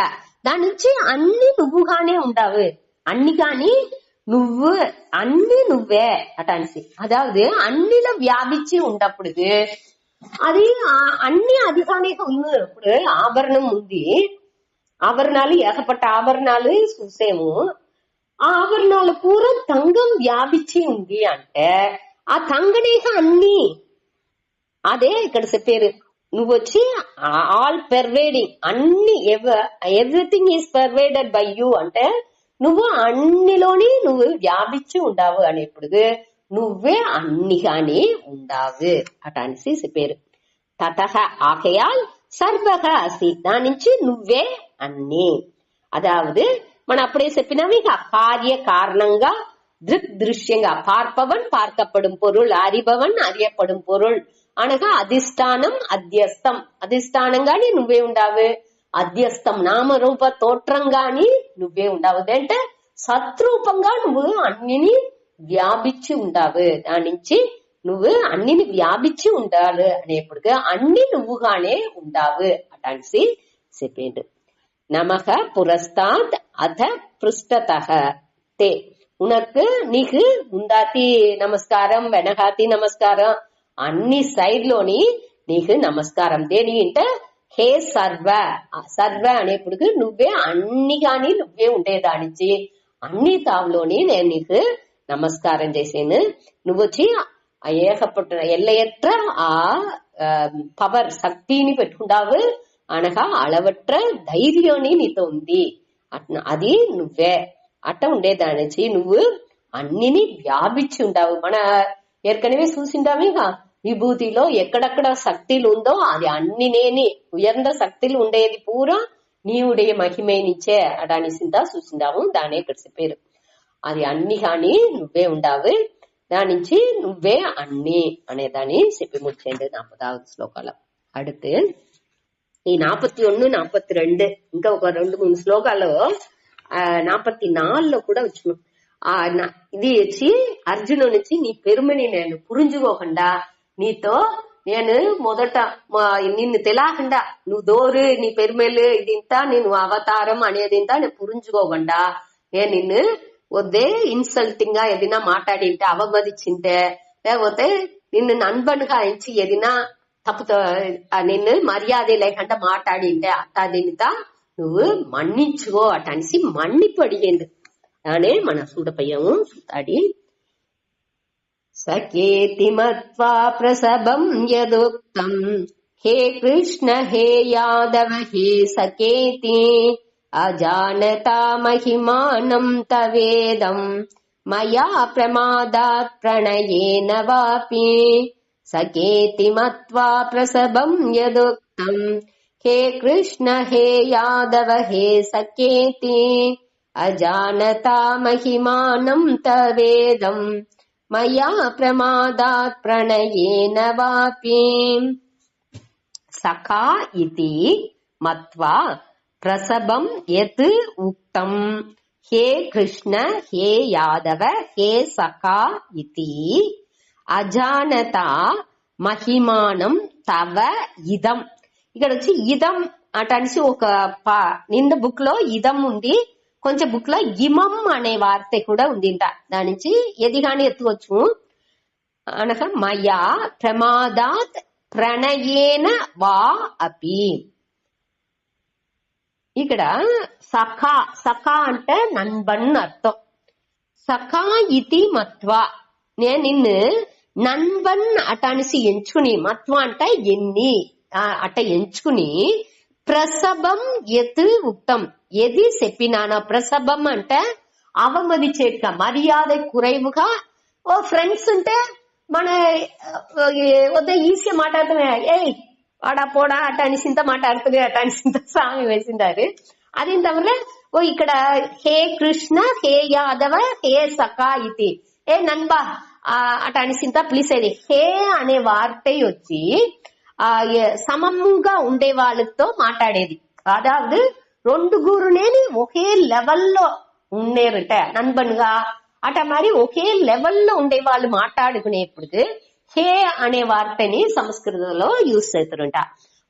దాని నుంచి అన్ని నువ్వుగానే ఉండావు. అన్ని కాని నువ్వు అన్ని నువ్వే అటాన్సి. అదాவது అన్నిలో వ్యాపించి ఉండప్పుడు అది అన్ని అధికానే ఉంది. ఇప్పుడు ఆభరణం ఉంది, ఆభరణాలు ఏకపట్ట ఆభరణాలు చూసేము. ఆ ఆభరణాలు పూరా తంగం వ్యాపించి ఉంది అంటే ఆ తంగనేక అన్ని అదే ఇక్కడ చెప్పారు. నువ్వు వచ్చి ఆల్ పెర్వేడింగ్, అన్ని everything is pervaded by you అంటే నువ్వు అన్నిలోని నువ్వు వ్యాపించి ఉండావు అనేప్పుడు నువ్వే అన్ని కాని ఉండావు అటానికి చెప్పారు. తతః ఆకయాల్ సర్వః అసి, దాని నుంచి నువ్వే అన్ని. అదాவது మనం అప్పుడే చెప్పినాము ఇక కార్య కారణంగా దృక్ దృశ్యంగా பார்ப்பவன் பார்க்கப்படும் பொருள், அறிபவன் அறியப்படும் பொருள் అనగా అధిష్టానం అధ్యస్థం. అధిష్టానంగాని నువ్వే ఉండావు, అధ్యస్థం నామరూప తోట్రంగాని నువ్వే ఉండావు. అంటే సత్రూపంగా నువ్వు అన్నిని వ్యాపించి ఉండావు. దాని నుంచి నువ్వు అన్నిని వ్యాపించి ఉండాలి అనేప్పుడు అన్ని నువ్వుగానే ఉండావు అటాన్సి చెప్పేది. நமக புரஸ்தாத் அத பிருஷ்டதக தே, உனக்கு నీకు ముందాతి నమస్కారం, వెనకాతి నమస్కారం, అన్ని సైడ్ లోని నీకు నమస్కారం. దేని అంటే హే సర్వ, సర్వ అనేప్పుడు నువ్వే అన్ని గాని నువ్వే ఉండేదానిచి అన్ని తావులోని నేను నీకు నమస్కారం చేసాను. నువ్వు వచ్చి ఏకపట్ట ఎల్లయట్ర ఆ పవర్ శక్తిని పెట్టుకుంటావు అనగా అళవట్ర ధైర్యాన్ని నీతో ఉంది. అది నువ్వే అట్ట ఉండేదానిచి నువ్వు అన్నిని వ్యాపించి ఉండావు. మన ఏற்கனவே చూసిండామేగా, విభూతిలో ఎక్కడెక్కడ శక్తులు ఉందో అది అన్నినేని ఉయర్ந்த శక్తులు ఉండేది పూరా నీవుடைய మహిమేనిచ్చే అడానిసిందా చూసిండాము. దానే ఇక్కడ చెప్పారు. అది అన్ని కాని నువ్వే ఉండావు, దాని నుంచి నువ్వే అన్ని అనేదాన్ని చెప్పి ముడిచేయండి 40వ శ్లోకాలు. அடுத்து ఈ 41, 42 ఇంకా ఒక 2-3 శ్లోకాలు 44లో కూడా వచ్చి ఇది వచ్చి అర్జునుడి నుంచి నీ పెరుమని నేను పురించుకోకుండా నీతో నేను మొదట నిన్ను తెలియకుండా నువ్వు దోరు నీ పెరుమలు ఇదింతా నేను అవతారం అనేదింతా నేను పురించుకోకుండా నేను నిన్ను వద్దే ఇన్సల్టింగ్ గా ఏదైనా మాట్లాడింటే అవమదించింటే లేకపోతే నిన్ను నన్బనుగా ఎంచి ఏదైనా తప్పుతో నిన్ను మర్యాద లేకుండా మాట్లాడింటే అట్టాదినితా నువ్వు మన్నించుకో అటనిసి మన్నిపు అడిగేందు. దానే మన చూడపోయాము చూతాడి. సకేతి మత్వా ప్రసభం యదుక్తం హే కృష్ణ హే యాదవ హే సకేతి అజానతా మహిమానం తవేదం మయా ప్రమాదాత్ ప్రణయేన వాపి. సకేతి మత్వా ప్రసభం యదుక్తం హే కృష్ణ హే యాదవ హే సకేతి అజానతా మహిమానం తవేదం మయా ప్రమాదాత్ ప్రణయేన వాపి. సఖా ఇతి మత్వా ప్రసభం యత్ ఉక్తం హే కృష్ణ హే యాదవ హే సఖా ఇతి అజానతా మహిమానం తవ ఇదం. ఇక్కడ వచ్చి ఇదం అటనిసి ఒక నిన్న బుక్ లో ఇదం ఉంది, కొంచెం బుక్ లో ఇమం అనే వార్త కూడా ఉంది. దాని నుంచి ఎదిగాని ఎత్తుకోవచ్చు అనగా మయా ప్రమాదాత్ ప్రణయేన వా అపి. ఇక్కడ సఖా సఖా అంటే నన్బన్ అర్థం. సఖా ఇతి మత్వా నేను నిన్ను నన్బన్ అటానిసి ఎంచుకుని, మత్వ అంటే ఎన్ని అట్ట ఎంచుకుని ప్రసభం ఎత్ ఉక్తం ఏది చెప్పినానా. ప్రసభం అంటే అవమదిచేట మర్యాద కురైవుగా. ఓ ఫ్రెండ్స్ ఉంటే మన వద్ద ఈసీ మాట్లాడుతున్నా, ఏయ్ వాడా పోడా అట అనిసింత మాట్లాడుతుంది అట అనిసింత సామి వేసిండారు. అది తమరే ఓ ఇక్కడ హే కృష్ణ హే యాదవ హే సఖా ఇది ఏ నన్బా అట అనిసింత ప్లీజ్ అది హే అనే వార్త వచ్చి సమముగా ఉండే వాళ్ళతో మాట్లాడేది. అదావదు రెండు గురునేని ఒకే లెవెల్లో ఉండేరట నన్బన్గా అట మరి ఒకే లెవెల్లో ఉండే వాళ్ళు మాట్లాడుకునేప్పుడు హే అనే వార్తని సంస్కృతంలో యూజ్ చేస్తారంట.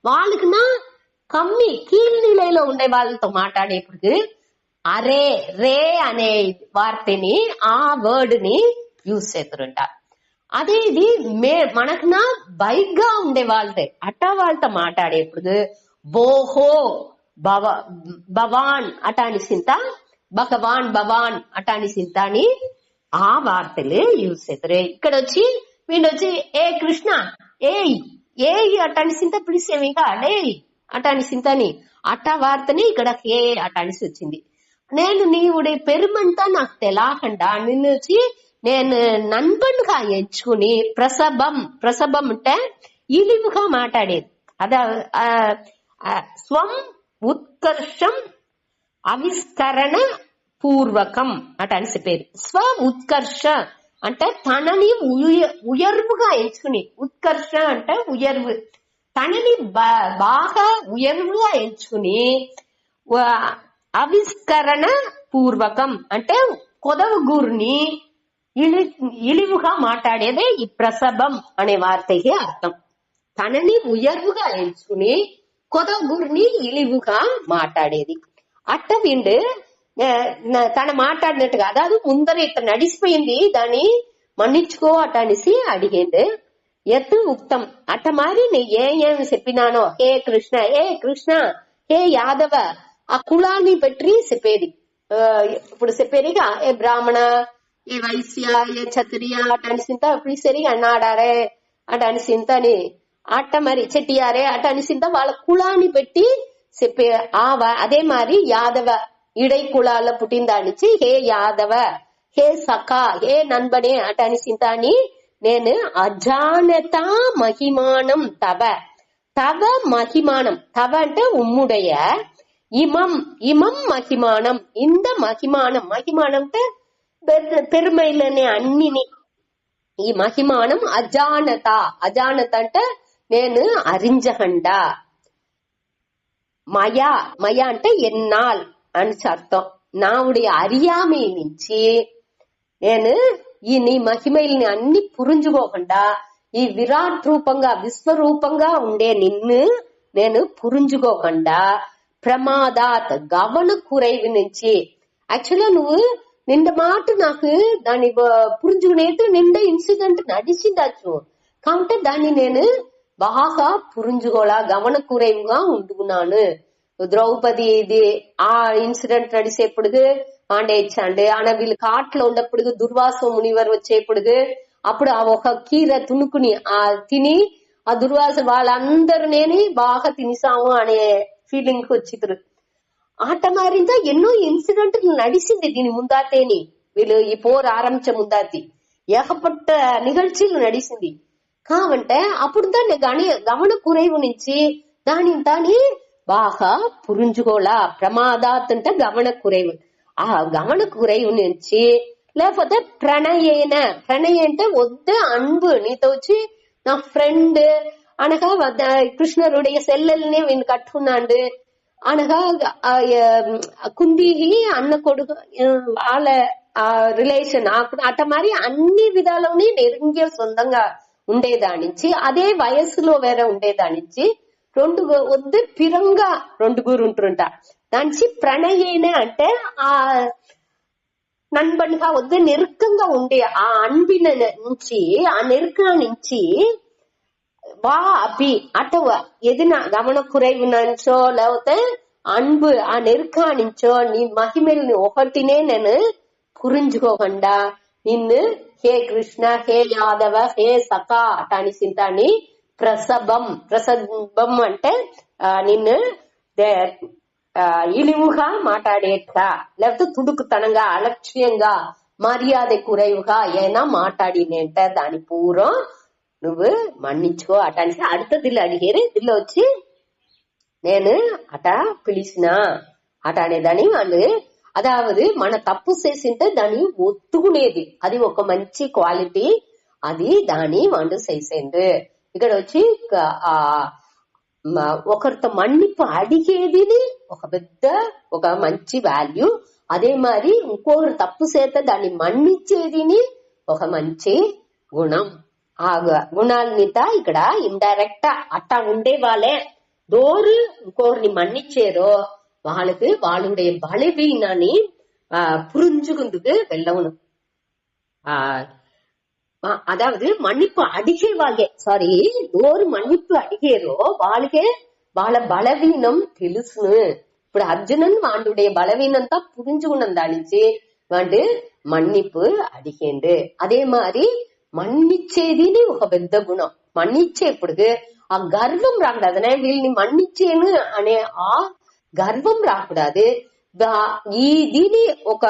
వాళ్ళకి నా కమ్మి కీழ்நிலைలో ఉండే వాళ్ళతో మాట్లాడేప్పుడు అరే రే అనే వార్తని ఆ వర్డ్ ని యూజ్ చేస్తారంట. అదే ఇది మనకు నా బైగ్గా ఉండే వాళ్ళతో అట్ట వాళ్ళతో మాట్లాడేప్పుడు బోహో భవాన్ అటాని సింత భగవాన్ భవాన్ అటాని సింత అని ఆ వార్తలే యూజ్ చేస్తారు. ఇక్కడ వచ్చి వీళ్ళు వచ్చి ఏ కృష్ణ ఏయ్ ఏయ్ అటాని సింత పిలిచేవిగా అడే అటాని సింతని అట్ట వార్తని ఇక్కడ హే అటానిసి వచ్చింది. నేను నీవుడి పెరుమంతా నాకు తెలాకుండా నిన్ను వచ్చి నేను నన్బన్గా ఎంచుకుని ప్రసభం అంటే ఇలివుగా మాట్లాడేది. అదా స్వం ఉత్కర్షం ఆవిష్కరణ పూర్వకం అట అని చెప్పేది. స్వ ఉత్కర్ష అంటే తనని ఉయర్వుగా ఎంచుకుని, ఉత్కర్ష అంటే ఉయర్వు, తనని బాగా ఉయర్వుగా ఎంచుకుని ఆవిష్కరణ పూర్వకం అంటే కొదవగూరుని ఇలివుగా మాట్లాడేదే ఈ ప్రసభం అనే వార్తకి అర్థం. తనని ఉయర్వుగా ఎంచుకుని కొదవగూరుని ఇలివుగా మాట్లాడేది. అట్ట విండు తన మాట్లాడినట్టుగా అదాదు ముందర ఇట్లా నడిచిపోయింది, దాన్ని మన్నించుకో అట అనేసి అడిగేండు. ఎత్తు ఉక్తం అట్ట మారి నేను ఏం చెప్పినానో హే కృష్ణ ఏ కృష్ణ హే యాదవ ఆ కులాన్ని పెట్టి చెప్పేది. ఇప్పుడు చెప్పేదిగా ఏ బ్రాహ్మణ ఏ వైశ్య ఏ క్షత్రియ అట అనిసింత పిలిచేది అన్నాడారే అట అనిసింత అని అట్ట మరి చెట్టియారే అట అనిసింత వాళ్ళ కులాన్ని పెట్టి చెప్పే అదే మరి యాదవ ఇడైకుళాల పుట్టిందానిచ్చి హే యాదవ హే సఖా హే నన్బనే అటనిసింతాని నేను అజానత మహిమానం తవ తవ మహిమానం తవ అంటే ఉమ్ముడయ ఇమం ఇమం మహిమానం இந்த మహిమానం మహిమానం అంటే పెరుమైలనే అన్నిని ఈ మహిమానం అజానత అజానత అంటే నేను అరింజహండా మయా మయా అంటే ఎన్నాల్ అని అర్థం నావుడి అరియామి నుంచి నేను ఈ నీ మహిమల్ని అన్ని పురుంజుకోకుండా ఈ విరాట్ రూపంగా విశ్వరూపంగా ఉండే నిన్ను నేను పురుంజుకోకుండా ప్రమాదాత్ గవన కురైవి నుంచి యాక్చువల్గా నువ్వు నిండ మాట నాకు దాన్ని పురుంజుకునేది నిండ ఇన్సిడెంట్ నడిచిందచ్చు కాబట్టి దాన్ని నేను బాగా పురుంజుకోలా గవన కురైవుగా ఉంటున్నాను ద్రౌపది ఇది ఆ ఇన్సిడెంట్ నడిచేప్పుడు ఆండేచ్చాండు ఆన వీళ్ళు కాట్లో ఉన్నప్పుడు దుర్వాస మునివర్ వచ్చేప్పుడు అప్పుడు ఆ ఒక కీర తునుకుని ఆ తిని ఆ దుర్వాస వాళ్ళందరినీ బాగా తినిసాము అనే ఫీలింగ్ వచ్చిದ್ರು ఆట మారిందా ఎన్నో ఇన్సిడెంట్లు నడిచింది దీని ముందాతేని వీళ్ళు ఈ పోర్ ఆరంభించే ముందాతి ఏకపట్ట నిగழ்ச்சிలు నడిచింది కావంటే అప్పుడు దాన్ని గమన కురైవు నుంచి దాని బాగా పురుంజుకోలా ప్రమాదాత్ అంటే గమన కురైవు ఆ గమన కురైవు నుంచి లేకపోతే ప్రణయేన ప్రణయ అంటే వద్ద అన్బు నీతో వచ్చి నా ఫ్రెండ్ అనగా కృష్ణరుடைய సెల్లెల్ని వీళ్ళు కట్టుకున్నాండు అనగా కుందికి అన్న కొడుకు వాళ్ళ రిలేషన్ అట మరి అన్ని విధాలని నెరుంగే సొంతంగా ఉండేదానించి అదే వయస్సులో వేరే ఉండేదానించి రెండు వద్దు పిరంగా రెండుగురు ఉంటుంట దానికి ప్రణయేన అంటే ఆ నన్బనిగా వద్దు నెరుకంగా ఉండే ఆ అన్బిన నుంచి ఆ నెరుక నుంచి వా అపి అటవ ఎదిన గమన కురైవు నుంచో లేకపోతే అన్బు ఆ నెరుకా నుంచో నీ మహిమల్ని ఒకటినే నేను పురించుకోకుండా నిన్ను హే కృష్ణ హే యాదవ హే సఖా అటాని సింతాని ప్రసభం అంటే నిన్ను ఇలివుగా మాట్లాడేట్లా లేకపోతే తుడుకుతనంగా అలక్ష్యంగా మర్యాద కురైవుగా ఏనా మాట్లాడినేంట దాని పూర్వం నువ్వు మన్నించుకో అటానికి அடுத்த దిల్లు అడిగేరు దిల్లు వచ్చి నేను అట పిలిచిన అట అనేదాన్ని వాళ్ళు అదావదు మన తప్పు చేసింటే దాన్ని ఒత్తుకునేది అది ఒక మంచి క్వాలిటీ అది దాని వాళ్ళు చేసేండు ఇక్కడ వచ్చి ఒకరితో మన్నిప్పు అడిగేది ఒక పెద్ద ఒక మంచి వాల్యూ అదే మరి ఇంకొకరు తప్పు చేస్తే దాన్ని మన్నించేదిని ఒక మంచి గుణం ఆ గుణాలనిత ఇక్కడ ఇండైరెక్ట్ అట్టా ఉండే వాళ్ళే దోరు ఇంకొకరిని మన్నిచ్చారో వాళ్ళకి వాళ్ళుடைய బలవీనాన్ని புரிஞ்சுకుందుకు వెళ్ళవును அதாவது மன்னிப்பு அடிகேவாங்க சாரி ஒரு மன்னிப்பு அடிகேரோ వాళ్ళకే వాళ్ళ బలవీనం తెలుసును ఇప్పుడు అర్జునన్ వాండుடைய బలవీనంతా புரிஞ்சுకున్నం దానించి వాడు మన్నిப்பு అడిగేండు అదే మరి మన్నిచ్చేది ఒక పెద్ద గుణం మన్నిచ్చేప్పుడు ఆ గర్వం రాకూడదనే వీళ్ళని మన్నిచ్చేను అనే ఆ గర్వం రాకూడదు ఈ దీని ఒక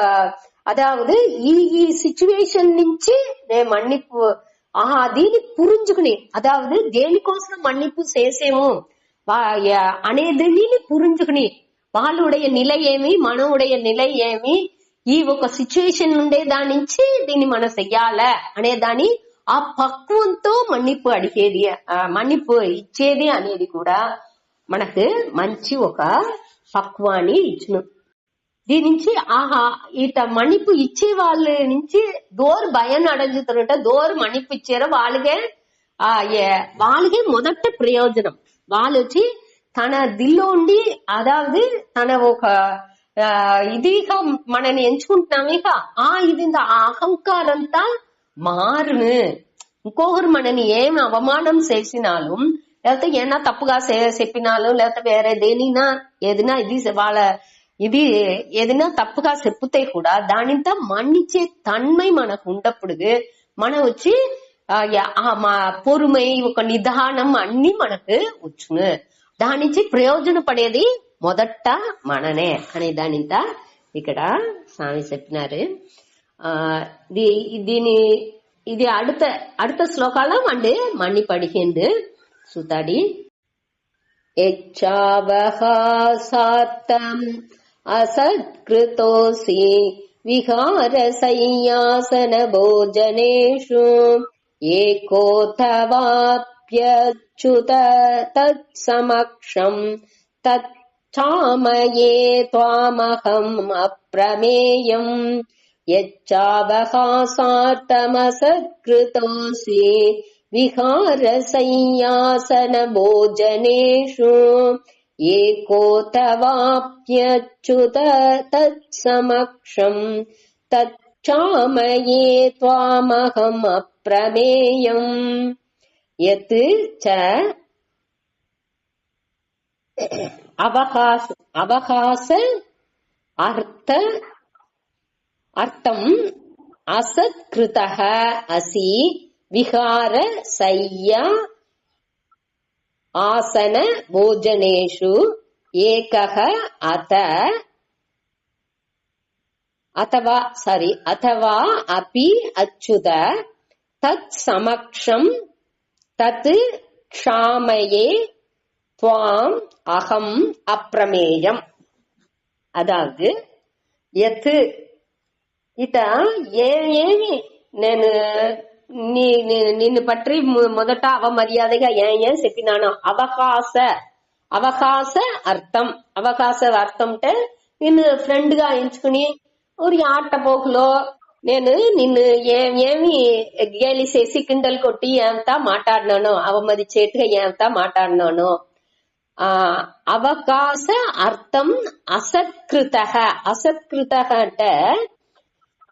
అదావదు ఈ సిచ్యువేషన్ నుంచి నేను మన్నిప్పు దీన్ని పురించుకుని అదావదు దేనికోసం మన్నిప్పు చేసేము అనేది పురించుకుని వాళ్ళుடைய నిల ఏమి మనవుடைய నిల ఏమి ఈ ఒక సిచ్యువేషన్ ఉండే దాని నుంచి దీన్ని మనం చెయ్యాల అనే దాని ఆ పక్వంతో మన్నిప్పు అడిగేది మన్నిప్పు ఇచ్చేది అనేది కూడా మనకు మంచి ఒక పక్వాన్ని ఇచ్చును దీని నుంచి ఇట మన్నిప్పు ఇచ్చే వాళ్ళ నుంచి దోరు భయం అడగుతారంట దోరు మన్నిప్పు ఇచ్చారో వాళ్ళకే మొదట ప్రయోజనం వాళ్ళు వచ్చి తన దిల్లో ఉండి అదావదు తన ఒక ఇదిగా మనని ఎంచుకుంటున్నామే ఇది ఆ అహంకారంతా మారును ఇంకొకరు మనని ఏం అవమానం చేసినాలు లేకపోతే ఏనా తప్పుగా చెప్పినాలు లేకపోతే వేరే దేనినా ఏదైనా ఇది వాళ్ళ ఇది ఏదైనా తప్పుగా చెప్తే కూడా దానింతా మన్నిచ్చే తన్మై మనకు ఉన్నప్పుడు మనం వచ్చి పొరుమై ఒక నిదానం అన్ని మనకు వచ్చును దాని నుంచి ప్రయోజన పడేది మొదట మననే అనే దానింత ఇక్కడ స్వామి చెప్పినారు. ఇది அடுத்த శ్లోకాల మండి మణి 15 సుతాడి. యచ్చావహాసార్థం అసత్కృతోసి విహార సంయాసన భోజనేషు ఏకోతవాప్యచ్యుత తత్సమక్షం తచ్చామయే త్వామహం అప్రమేయం. యచ్చావహాసార్థమసత్కృతోసి విహార సంయాసన భోజనేషు ఏకోతవాప్యచ్యుత తత్సమక్షం తచ్చామయే త్వామహం అప్రమేయం. యత్ చ అవకాశ అర్థం అసత్కృతః అసి విహార శయ్య ఆసన భోజనేషు ఏకః అథవా అపి అచ్యుత తత్ సమక్షం తత్ క్షామయే త్వాం అహం అప్రమేయం. అదాவது ఎత్ ఇట ఏమి నేను నిన్ను పట్టి మొదట అవమర్యాదగా ఏం చెప్పినాను. అవకాశ అర్థం అంటే నిన్ను ఫ్రెండ్ గా ఎంచుకుని ఒక ఆట పోకులో నేను నిన్ను ఏమి గేలిసేసి కిండలు కొట్టి ఏంతా మాట్లాడినాను, అవమదిచేట్టుగా ఏంతా మాట్లాడినాను. అవకాశ అర్థం అసత్కృత అంటే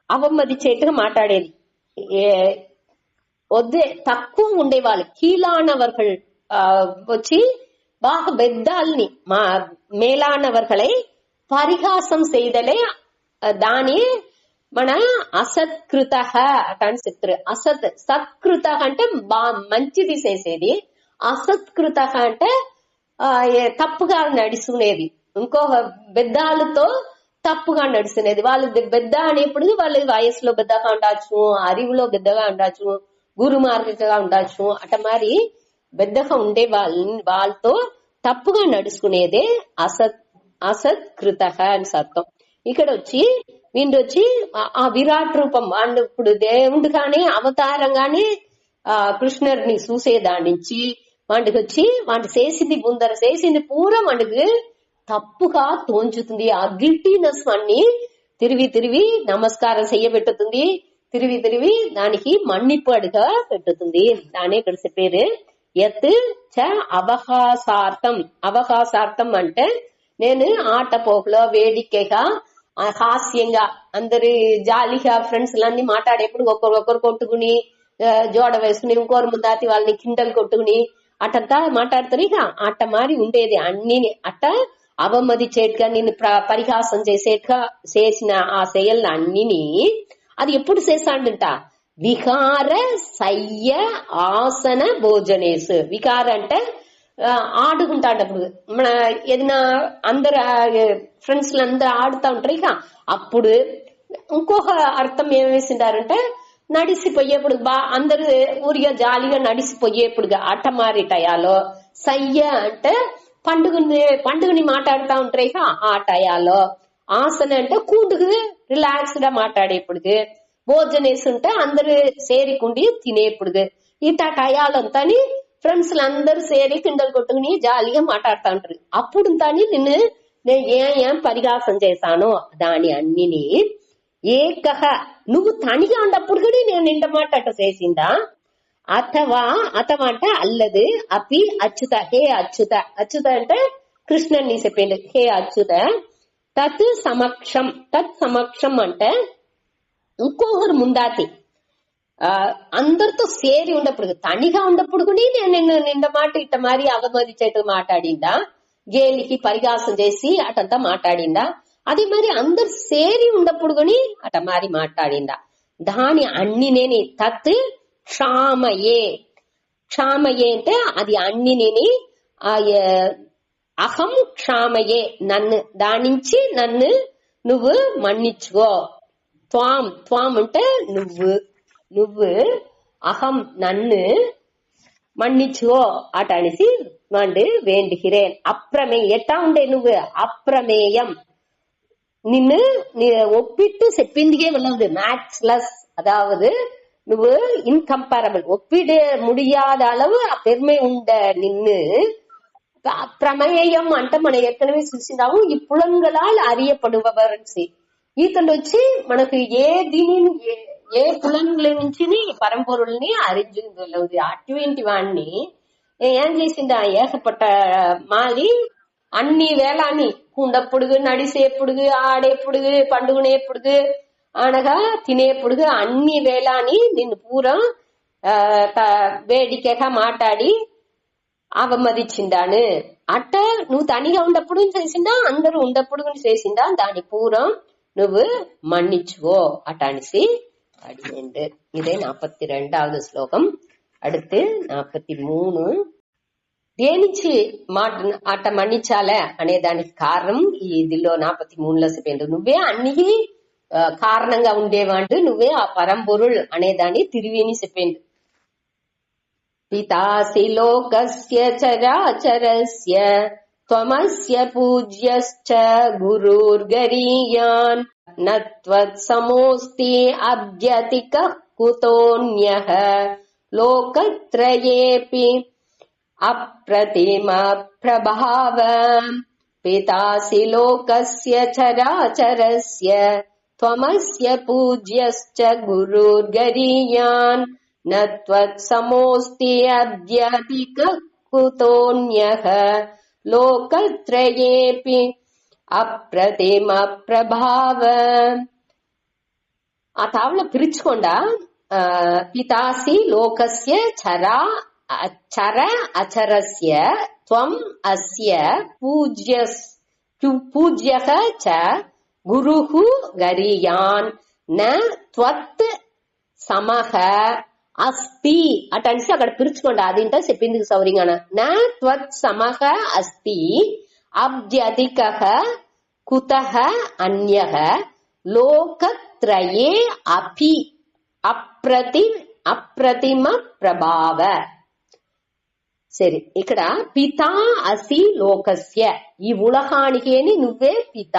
అవమదిచేట్టుగా మాట్లాడేది. వద్దే తక్కువ ఉండేవాళ్ళు கீழானவர்கள் వచ్చి బాగా పెద్దాల్ని మేలానవర్களை పరిహాసం செய்தலே దాని మన అసత్కృత అని చెప్తారు. సత్కృత అంటే మంచిది చేసేది, అసత్కృత అంటే తప్పుగా నడుచుకునేది. ఇంకో పెద్దాళ్ళతో తప్పుగా నడుచుకునేది. వాళ్ళు పెద్ద అనేప్పుడు వాళ్ళు వయసులో పెద్దగా ఉండొచ్చు, అరివులో పెద్దగా ఉండొచ్చు, గురు మార్గంగా ఉండొచ్చు. అట మరి పెద్దగా ఉండే వాళ్ళతో తప్పుగా నడుచుకునేదే అసత్కృత అని అర్థం. ఇక్కడ వచ్చి వీళ్ళొచ్చి ఆ విరాట్ రూపం వాళ్ళు ఇప్పుడు దేవుడు గాని అవతారంగానే కృష్ణుడిని చూసేదాని నుంచి వాటికి వచ్చి వాటి చేసింది పూరా వాడికి తప్పుగా తోంచుతుంది. ఆ గిల్టీనెస్ వాడిని తిరిగి నమస్కారం చెయ్యబెట్టుతుంది, తిరిగి దానికి మన్నిపాడుగా పెట్టుతుంది. దాని ఇక్కడ చెప్పేది యత్ చ అవకాశార్థం అంటే నేను ఆట పోకులో వేడికగా హాస్యంగా అందరి జాలీగా ఫ్రెండ్స్ లన్నీ మాట్లాడేప్పుడు ఒకరు కొట్టుకుని జోడ వేసుకుని ఇంకోరు ముందాతి వాళ్ళని కిండలు కొట్టుకుని అటంతా మాట్లాడతారు. ఇక అట్ట మారి ఉండేది అన్ని అట్ట అవమదిచేట్టుగా నిన్ను పరిహాసం చేసేట్టుగా చేసిన ఆ செயల్ అన్నిని అది ఎప్పుడు చేశాడంట విహార శయ్య ఆసన భోజనేసు. వికార అంటే ఆడుకుంటాడు. అప్పుడు మన ఏదైనా అందరు ఫ్రెండ్స్ అందరు ఆడుతా ఉంటారు. ఇక అప్పుడు ఇంకొక అర్థం ఏమేసిండారంటే నడిసిపోయేప్పుడు అందరు ఊరిగా జాలీగా నడిసిపోయేప్పుడుగా అట్ట మారి టయాలో. సయ్య అంటే పండుగని మాట్లాడుతా ఉంటారు. ఇక ఆ టయాలో. ఆసన అంటే కూడుకు రిలాక్స్ గా మాట్లాడేప్పుడు. భోజనేస్తుంటే అందరు సేరికుండి తినేప్పుడు. ఇట టయాలంతా ఫ్రెండ్స్ అందరూ సేరి కిండలు కొట్టుకుని జాలీగా మాట్లాడుతూ ఉంటారు. అప్పుడు తాని నేను ఏం పరిహాసం చేశానో దాని అన్నిని ఏకహ నువ్వు తనిగా ఉన్నప్పుడు కూడా నేను నిండ మాట అట్ట చేసిందా అథవా అంటే అల్లదు అపి అచ్యుత హే అచ్యుత అంటే కృష్ణుని చెప్పిండు. హే అచ్యుత తత్ సమక్షం అంటే ఇంకొకరు ముందాతి అందరితో సేరి ఉన్నప్పుడు తనిగా ఉన్నప్పుడు కూడా నేను నిండ మాట ఇట్ట మారి అవమదిచేట్టు మాట్లాడిందా, గేలికి పరిహాసం చేసి అటంతా మాట్లాడిందా. అది మరి అందరు సేరి ఉన్నప్పుడు కొని అట మారి మాట్లాడిందా. దాని అన్ని నేని తత్ క్షామయే అంటే అది అన్ని నేని అహం క్షామయే నన్ను దానించి నువ్వు మన్నించుకో. త్వాం త్వాం అంటే నువ్వు, నువ్వు అహం నన్ను మన్నిచుకో అటనిసి வந்து வேண்டுகிறேன். అప్రమేయం ఎట్టా ఉండే నువ్వు అప్రమేయం, నిన్ను ఒప్పిట్టు చెప్పిందికే వెళ్ళదు, మ్యాచ్లెస్. அதாவது నువ్వు ఇన్కంపారబుల్, ఒప్పిட முடியாத அளவு ఆ పెర్మే ఉండ నిన్ను. ప్రమేయం అంటే మనం ఏற்கனவே చూసినాము, ఈ పులంగளால் அறியப்படுபவர். ఈతను వచ్చి మనకు ఏ పులంగుల నుంచి పరంపొరుల్ని அறிஞ்சுள்ளது. అటువంటి వాణ్ణి ఏం చేసిందా, ఏకపట్ట మాలి అన్ని వేళని కుండప్పుడుగు, నడిసేపుడుగు, ఆడేపుడుగు, పండుగనేపుడుగు, అనగా తినేపుడుగు అన్ని వేళని నిన్ను పూరం వేడికగా మాట్లాడి అవమదించిందాను. అట్ట నువ్వు తనిగా ఉండప్పుడు చేసిందా, అందరూ ఉండప్పుడు చేసిందా, దాని పూరం నువ్వు మన్నిచుకో అటనిసి అడిగిండు. ఇదే 42వ శ్లోకం. அடுத்து 43. దేనిచి అట్ట మన్నించాలే అనే దానికి కారణం ఇదిలో 43లో చెప్పిండు. నువ్వే అన్నికి కారణంగా ఉండేవాడు, నువ్వే ఆ పరంపొరుள் అనే దాన్ని తిరివిని చెప్పిండు. పితాసి లోకస్య చరాచరస్య త్వమస్య పూజ్యశ్చ గురుర్గరీయాన్ నత్వత్సమోస్తి అభ్యతికః కుతోన్యః లోకత్రయేపి అప్రతిమ ప్రభావ. పితాసి లోకస్య చరాచరస్య త్వమస్య పూజ్యశ్చ గురుర్గరీయాన్ నత్వత్సమోస్తి అభ్యతికః కుతోన్యః లోకత్రయేపి అప్రతిమ ప్రభావ. ఆ తావులో పిరుచుకోండా, పితాసి లోకస్య చర అచరస్య త్వం అస్య పూజ్యః చ గురుః గరీయాన్ న త్వత్ సమః అస్తి అటనిసి అక్కడ పిరుచుకోండి. అదింటో చెప్పింది సౌరింగాన. నా త్వత్ సమః అస్తి అభ్యధికః కుతః అన్యః లోకత్రయే అపి అప్రతిమ ప్రభావ. సరే, ఇక్కడ పితా అసి లోకస్య, ఈ ఉలహానికేని నువ్వే పిత.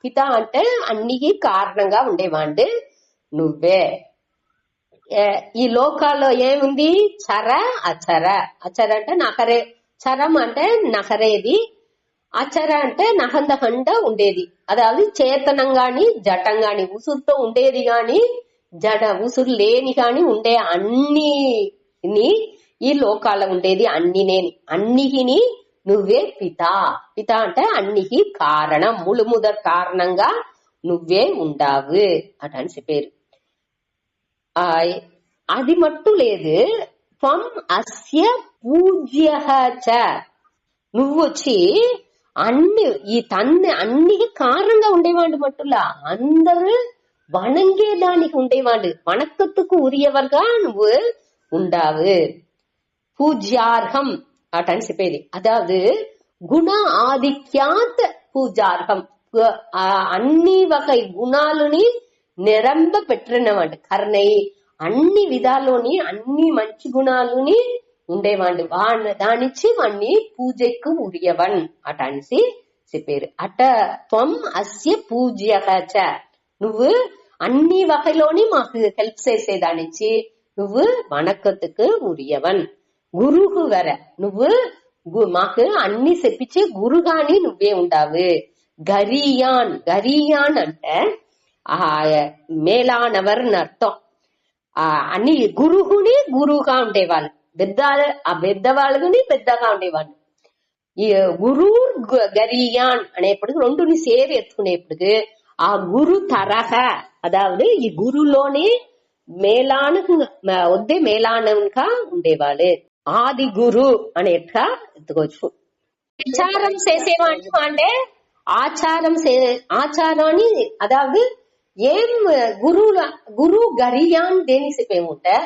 పిత అంటే అన్నికి కారణంగా ఉండేవాడు నువ్వే. ఈ లోకాల్లో ఏముంది, చర అచర. అచర అంటే నకరే, చరం అంటే నకరేది, అచర అంటే నహందహండ ఉండేది. అதாவது చేతనంగాని జటంగాని, ఉసురుతో ఉండేది గాని జడ ఉసురు లేని గాని ఉండే అన్నిని ఈ లోకాల ఉండేది అన్నినేని. అన్నికిని నువ్వే పిత. పిత అంటే అన్నికి కారణం, ములుముదర్ కారణంగా నువ్వే ఉండావు అటని చెప్పారు. అది మట్టు లేదు, త్వం అస్య పూజ్యః చ, నువ్వొచ్చి ఈ తన్ని అన్నికి కారణంగా ఉండేవాడు మట్టులా అందరూ వణంగేదానికి ఉండేవాడు, వణக்கத்துக்கு ఉరియవర్గా నువ్వు ఉండావు. పూజ్యార్హం అటని చెప్పేది. అదాவது గుణ ఆధిక్యాత్ పూజార్హం, అన్ని వగై గుణాలని నిరంబ పెట్టినవాడు. కర్ణై అన్ని విధాల్లోని అన్ని మంచి గుణాలని ఉండేవాడు. దానిచ్చి వాణ్ణి పూజకు ఉరియవన్ అటనిసి చెప్పారు. అట త్వం అస్య పూజ్యః చ, నువ్వు అన్ని వగలోని మాకు హెల్ప్ చేసేదానిచ్చి నువ్వు వణக்கத்துக்கு ఉరియవన్. గురువు వర, నువ్వు మాకు అన్ని చెప్పించే గురుగాని నువ్వే ఉండావు. గరీయాన్, గరీయాన్ అంటే మేలానవర్ అర్థం. అన్ని గురువుని గురువుగా ఉండేవాళ్ళు, పెద్దవాళ్ళని పెద్దగా ఉండేవాళ్ళు. ఈ గురు గరీయాన్ అనేప్పటికి రెండుని సేరి ఎత్తుకునేప్పటికి ఆ గురు తరహ, అదాவது ఈ గురులోనే వద్దే మేలానంగా ఉండేవాళ్ళు. ఆది గురు అనేట్లా ఎత్తుకోవచ్చు. ప్రచారం చేసేవాళ్ళు అంటే ఆచారాన్ని, అదాவது ఏం గురు గరియాన్ దేని చెప్పేముంటే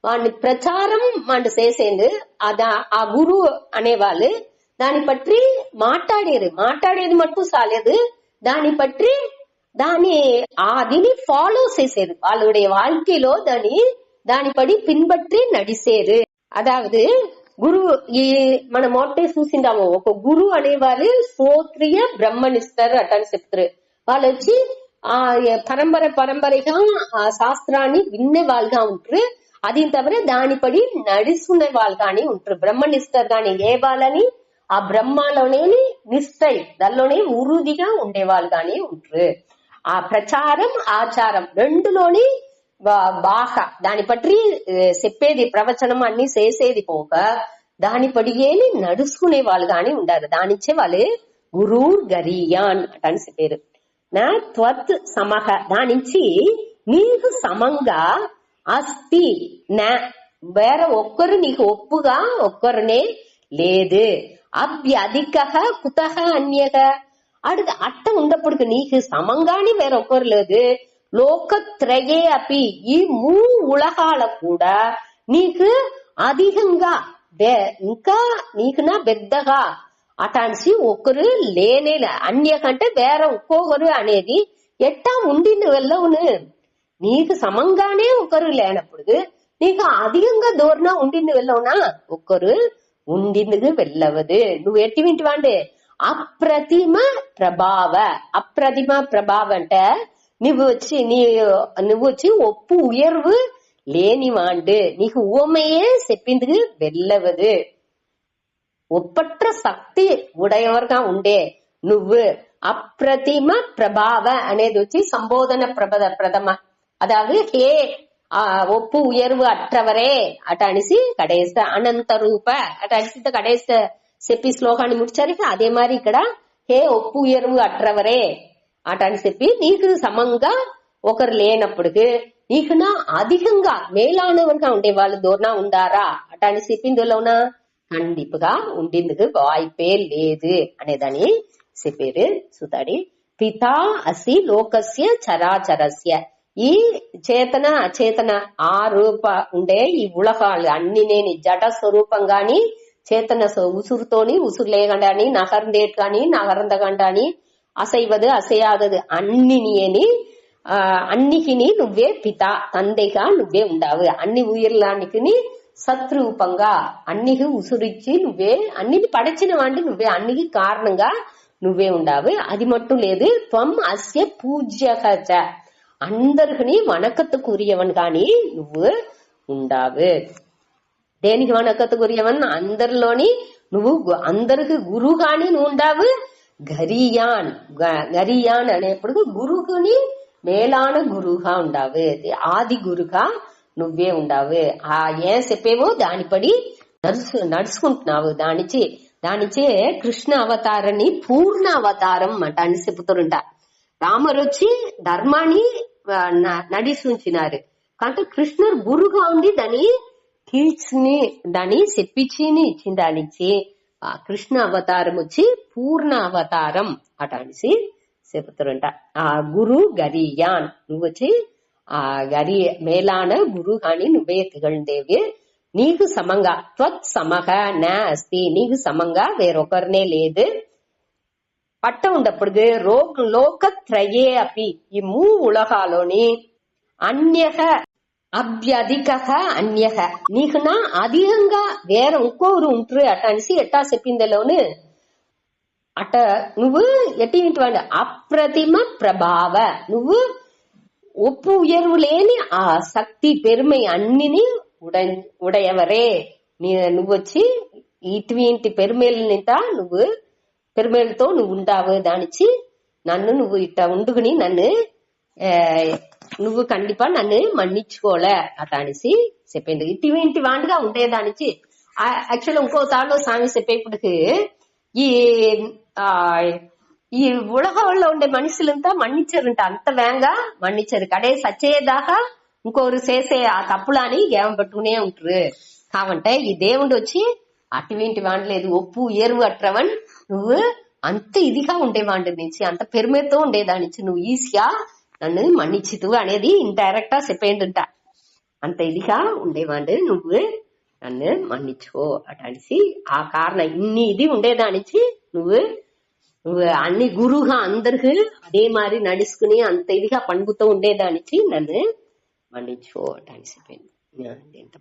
వాడిని ప్రచారం వాడు చేసేది. ఆ గురు అనేవాళ్ళు దాని పற்றி మాట్లాడేది మట్టు సాలేదు, దాని పற்றி దాన్ని ఫాలో చేసేది వాళ్ళుடைய வாழ்க்கையிలో దానిపడి పిన్బట్టి నడిసేరు. అదావదు గురు మనం మొట్టే చూసిందాము ఒక గురు అనేవారు శ్రోత్రియ బ్రహ్మనిస్తారు అటని చెప్తారు. వాళ్ళు వచ్చి పరంపరగా ఆ శాస్త్రాన్ని విన్నే వాళ్ళుగా ఉంటారు. అది తవిர దానిపడి నడుచుకునే వాళ్ళు కానీ ఉంటారు. బ్రహ్మనిస్తారు కానీ ఏ వాళ్ళని ఆ బ్రహ్మలోనే నిష్టై దానిలోనే ఉరుదిగా ఉండేవాళ్ళు కానీ ఉంటారు. ఆ ప్రచారం ఆచారం రెండులోని బాగా దాని పట్టి చెప్పేది ప్రవచనం అన్ని చేసేది పోక దాని పడిగేని నడుచుకునే వాళ్ళు గాని ఉండారు. దానిచ్చే వాళ్ళు గురు గరియాన్ అని చెప్పారు. నా త్వత్ సమహ దానించి నీకు సమంగా అస్తి నా వేరే ఒక్కరు నీకు ఒప్పుగా ఒక్కరునే లేదు. అభ్యధిక కుతహ అన్యక అట్ట ఉండప్పుడు నీకు సమంగాని వేరొక్కరు లేదు. లోకత్రయే అపి ఈ ఉలహాల కూడా నీకు అధికంగా ఇంకా నీకునా పెద్దగా అటాన్సి ఒకరు లేనే అన్య కంటే వేరే ఒక్కొక్కరు అనేది ఎట్టా ఉండింది వెళ్ళవును. నీకు సమంగానే ఒకరు లేనప్పుడు నీకు అధికంగా దూరం ఉండింది వెళ్ళవునా ఒక్కరు ఉండింది వెళ్ళవదు. నువ్వు ఎట్టి వింటివాండి అప్రతిమ ప్రభావ అంటే నువ్వు వచ్చి ఒప్పు ఉయర్వు లేనివాండు నీకు ఓமையே చెప్పింది వెళ్ళవదు. ఒప్పట్ర శక్తి ఉడయవర్గా ఉండే నువ్వు అప్రతిమ ప్రభావ అనేది వచ్చి సంబోధన ప్రథమ అదాவது హే ఒప్పు ఉయర్వు అట్రవరే అట అనిసి కడేస్త అనంత రూప అట అనిసి కడేస్త చెప్పి శ్లోకాన్ని ముడిచారు. అదే మరి ఇక్కడ హే ఒప్పు ఉయర్వు అట్రవరే అట అని చెప్పి నీకు సమంగా ఒకరు లేనప్పుడు నీకు నా అధికంగా మేలానవరుగా ఉండే వాళ్ళు దూరం ఉండారా అట అని చెప్పిందిలోనా కండిపుగా ఉండిందుకు వాయిపే లేదు అనేదాన్ని చెప్పారు. సుతాడి పితా అసి లోకస్య చరాచరస్య ఈ చేతన అచేతన ఆ రూప ఉండే ఈ ఉలకాలు అన్ని నేను జడ స్వరూపంగాని చేతన ఉసురుతోని ఉసురు లేకండాని నగరందేట్ గాని నగరందగండాని అసైవదు అసయాదదు అన్నికి నువ్వే పిత తండ్రిగా నువ్వే ఉండావు. అన్ని ఉయిర్లానికి సత్రూపంగా అన్నికి ఉసురిచ్చి నువ్వే అన్నిటి పడచిన వాంటి నువ్వే అన్నికి కారణంగా నువ్వే ఉండావు. అది మట్టు లేదు త్వం అస్య పూజ్యకచ అందరికి వనకత్తుకురియవన్ గాని నువ్వు ఉండావు. దేనికి వనకత్తుకురియవన్ అందరిలోని నువ్వు అందరికి గురువు గాని నువ్వు ఉండావు. గరియాన్ అనేప్పుడు గురువుని మేలాన గురువుగా ఉండావు. ఆది గురుగా నువ్వే ఉండావు. ఆ ఏం చెప్పేవో దానిపడి నడుచుకుంటున్నావు. దానిచే కృష్ణ అవతారాన్ని పూర్ణ అవతారం అంట అని చెబుతుంట. రాముడు వచ్చి ధర్మాన్ని నడిచుంచినారు కాబట్టి కృష్ణుడు గురుగా ఉండి దాన్ని దాన్ని చెప్పించి ఇచ్చింది. దానిచ్చి ఆ కృష్ణ అవతారం వచ్చి పూర్ణ అవతారం అట అనేసి చెబుతారంట. ఆ గురు గరియాన్ నువ్వు వచ్చి ఆ మేలాన గురు గాని నువ్వే తిగండేవి. నీకు సమంగా త్వత్ సమహ నా అస్తి నీకు సమంగా వేరొకరినే లేదు. పట్ట ఉండప్పుడు లోకత్రయే అపి ఈ ఉలగాలోని అన్యహ అభ్యధిక అన్యహ నీకు నా అధికంగా వేరే ఇంకోరు ఉంటారు అట అనేసి ఎట్టా చెప్పిందిలోను అట నువ్వు ఎట్టి అప్రతిమ ప్రభావ నువ్వు ఒప్పు ఉయర్వు లేని ఆ శక్తి పెరుమై అన్నిని ఉడయవరే నువ్వు వచ్చి ఇటువంటి పెరుమేళ్ళనిట నువ్వు పెరుమేళ్ళతో నువ్వు ఉండావు. దానిచ్చి నన్ను నువ్వు ఇట్ట ఉండుకుని నువ్వు కండిపా నన్ను మన్నించుకోలే అట అనేసి చెప్పింది. ఇటువంటి వాంటిగా ఉండేదానిచి యాక్చువల్ ఇంకో తాళ్ళు స్వామి చెప్పేప్పటికి ఈ ఉలగంలో ఉండే మనుషులంతా మన్నించారంట. అంత వేగంగా మన్నించారు. కడే సచ్చేదాకా ఇంకోరు చేసే ఆ తప్పులని ఏం పట్టుకునే ఉంటారు. కావంటే ఈ దేవుడు వచ్చి అటువంటి వాండలేదు ఒప్పు ఏరువు అట్రవన్ నువ్వు అంత ఇదిగా ఉండేవాండి నుంచి అంత పెరుమతో ఉండేదానిచ్చి నువ్వు ఈజీగా నన్ను మన్నిచ్చితు అనేది ఇండైరెక్టా చెప్పేండుంట. అంత ఇదిగా ఉండేవాండి నువ్వు నన్ను మన్నించుకో అటనిసి ఆ కారణం ఇన్ని ఇది ఉండేదానిచ్చి నువ్వు అన్ని గురుగా అందరికి అదే మారి నడుచుకుని అంత ఇదిగా పండుగతో ఉండేదానికి నన్ను మన్నించుకోవటానికి చెప్పాను ఎంత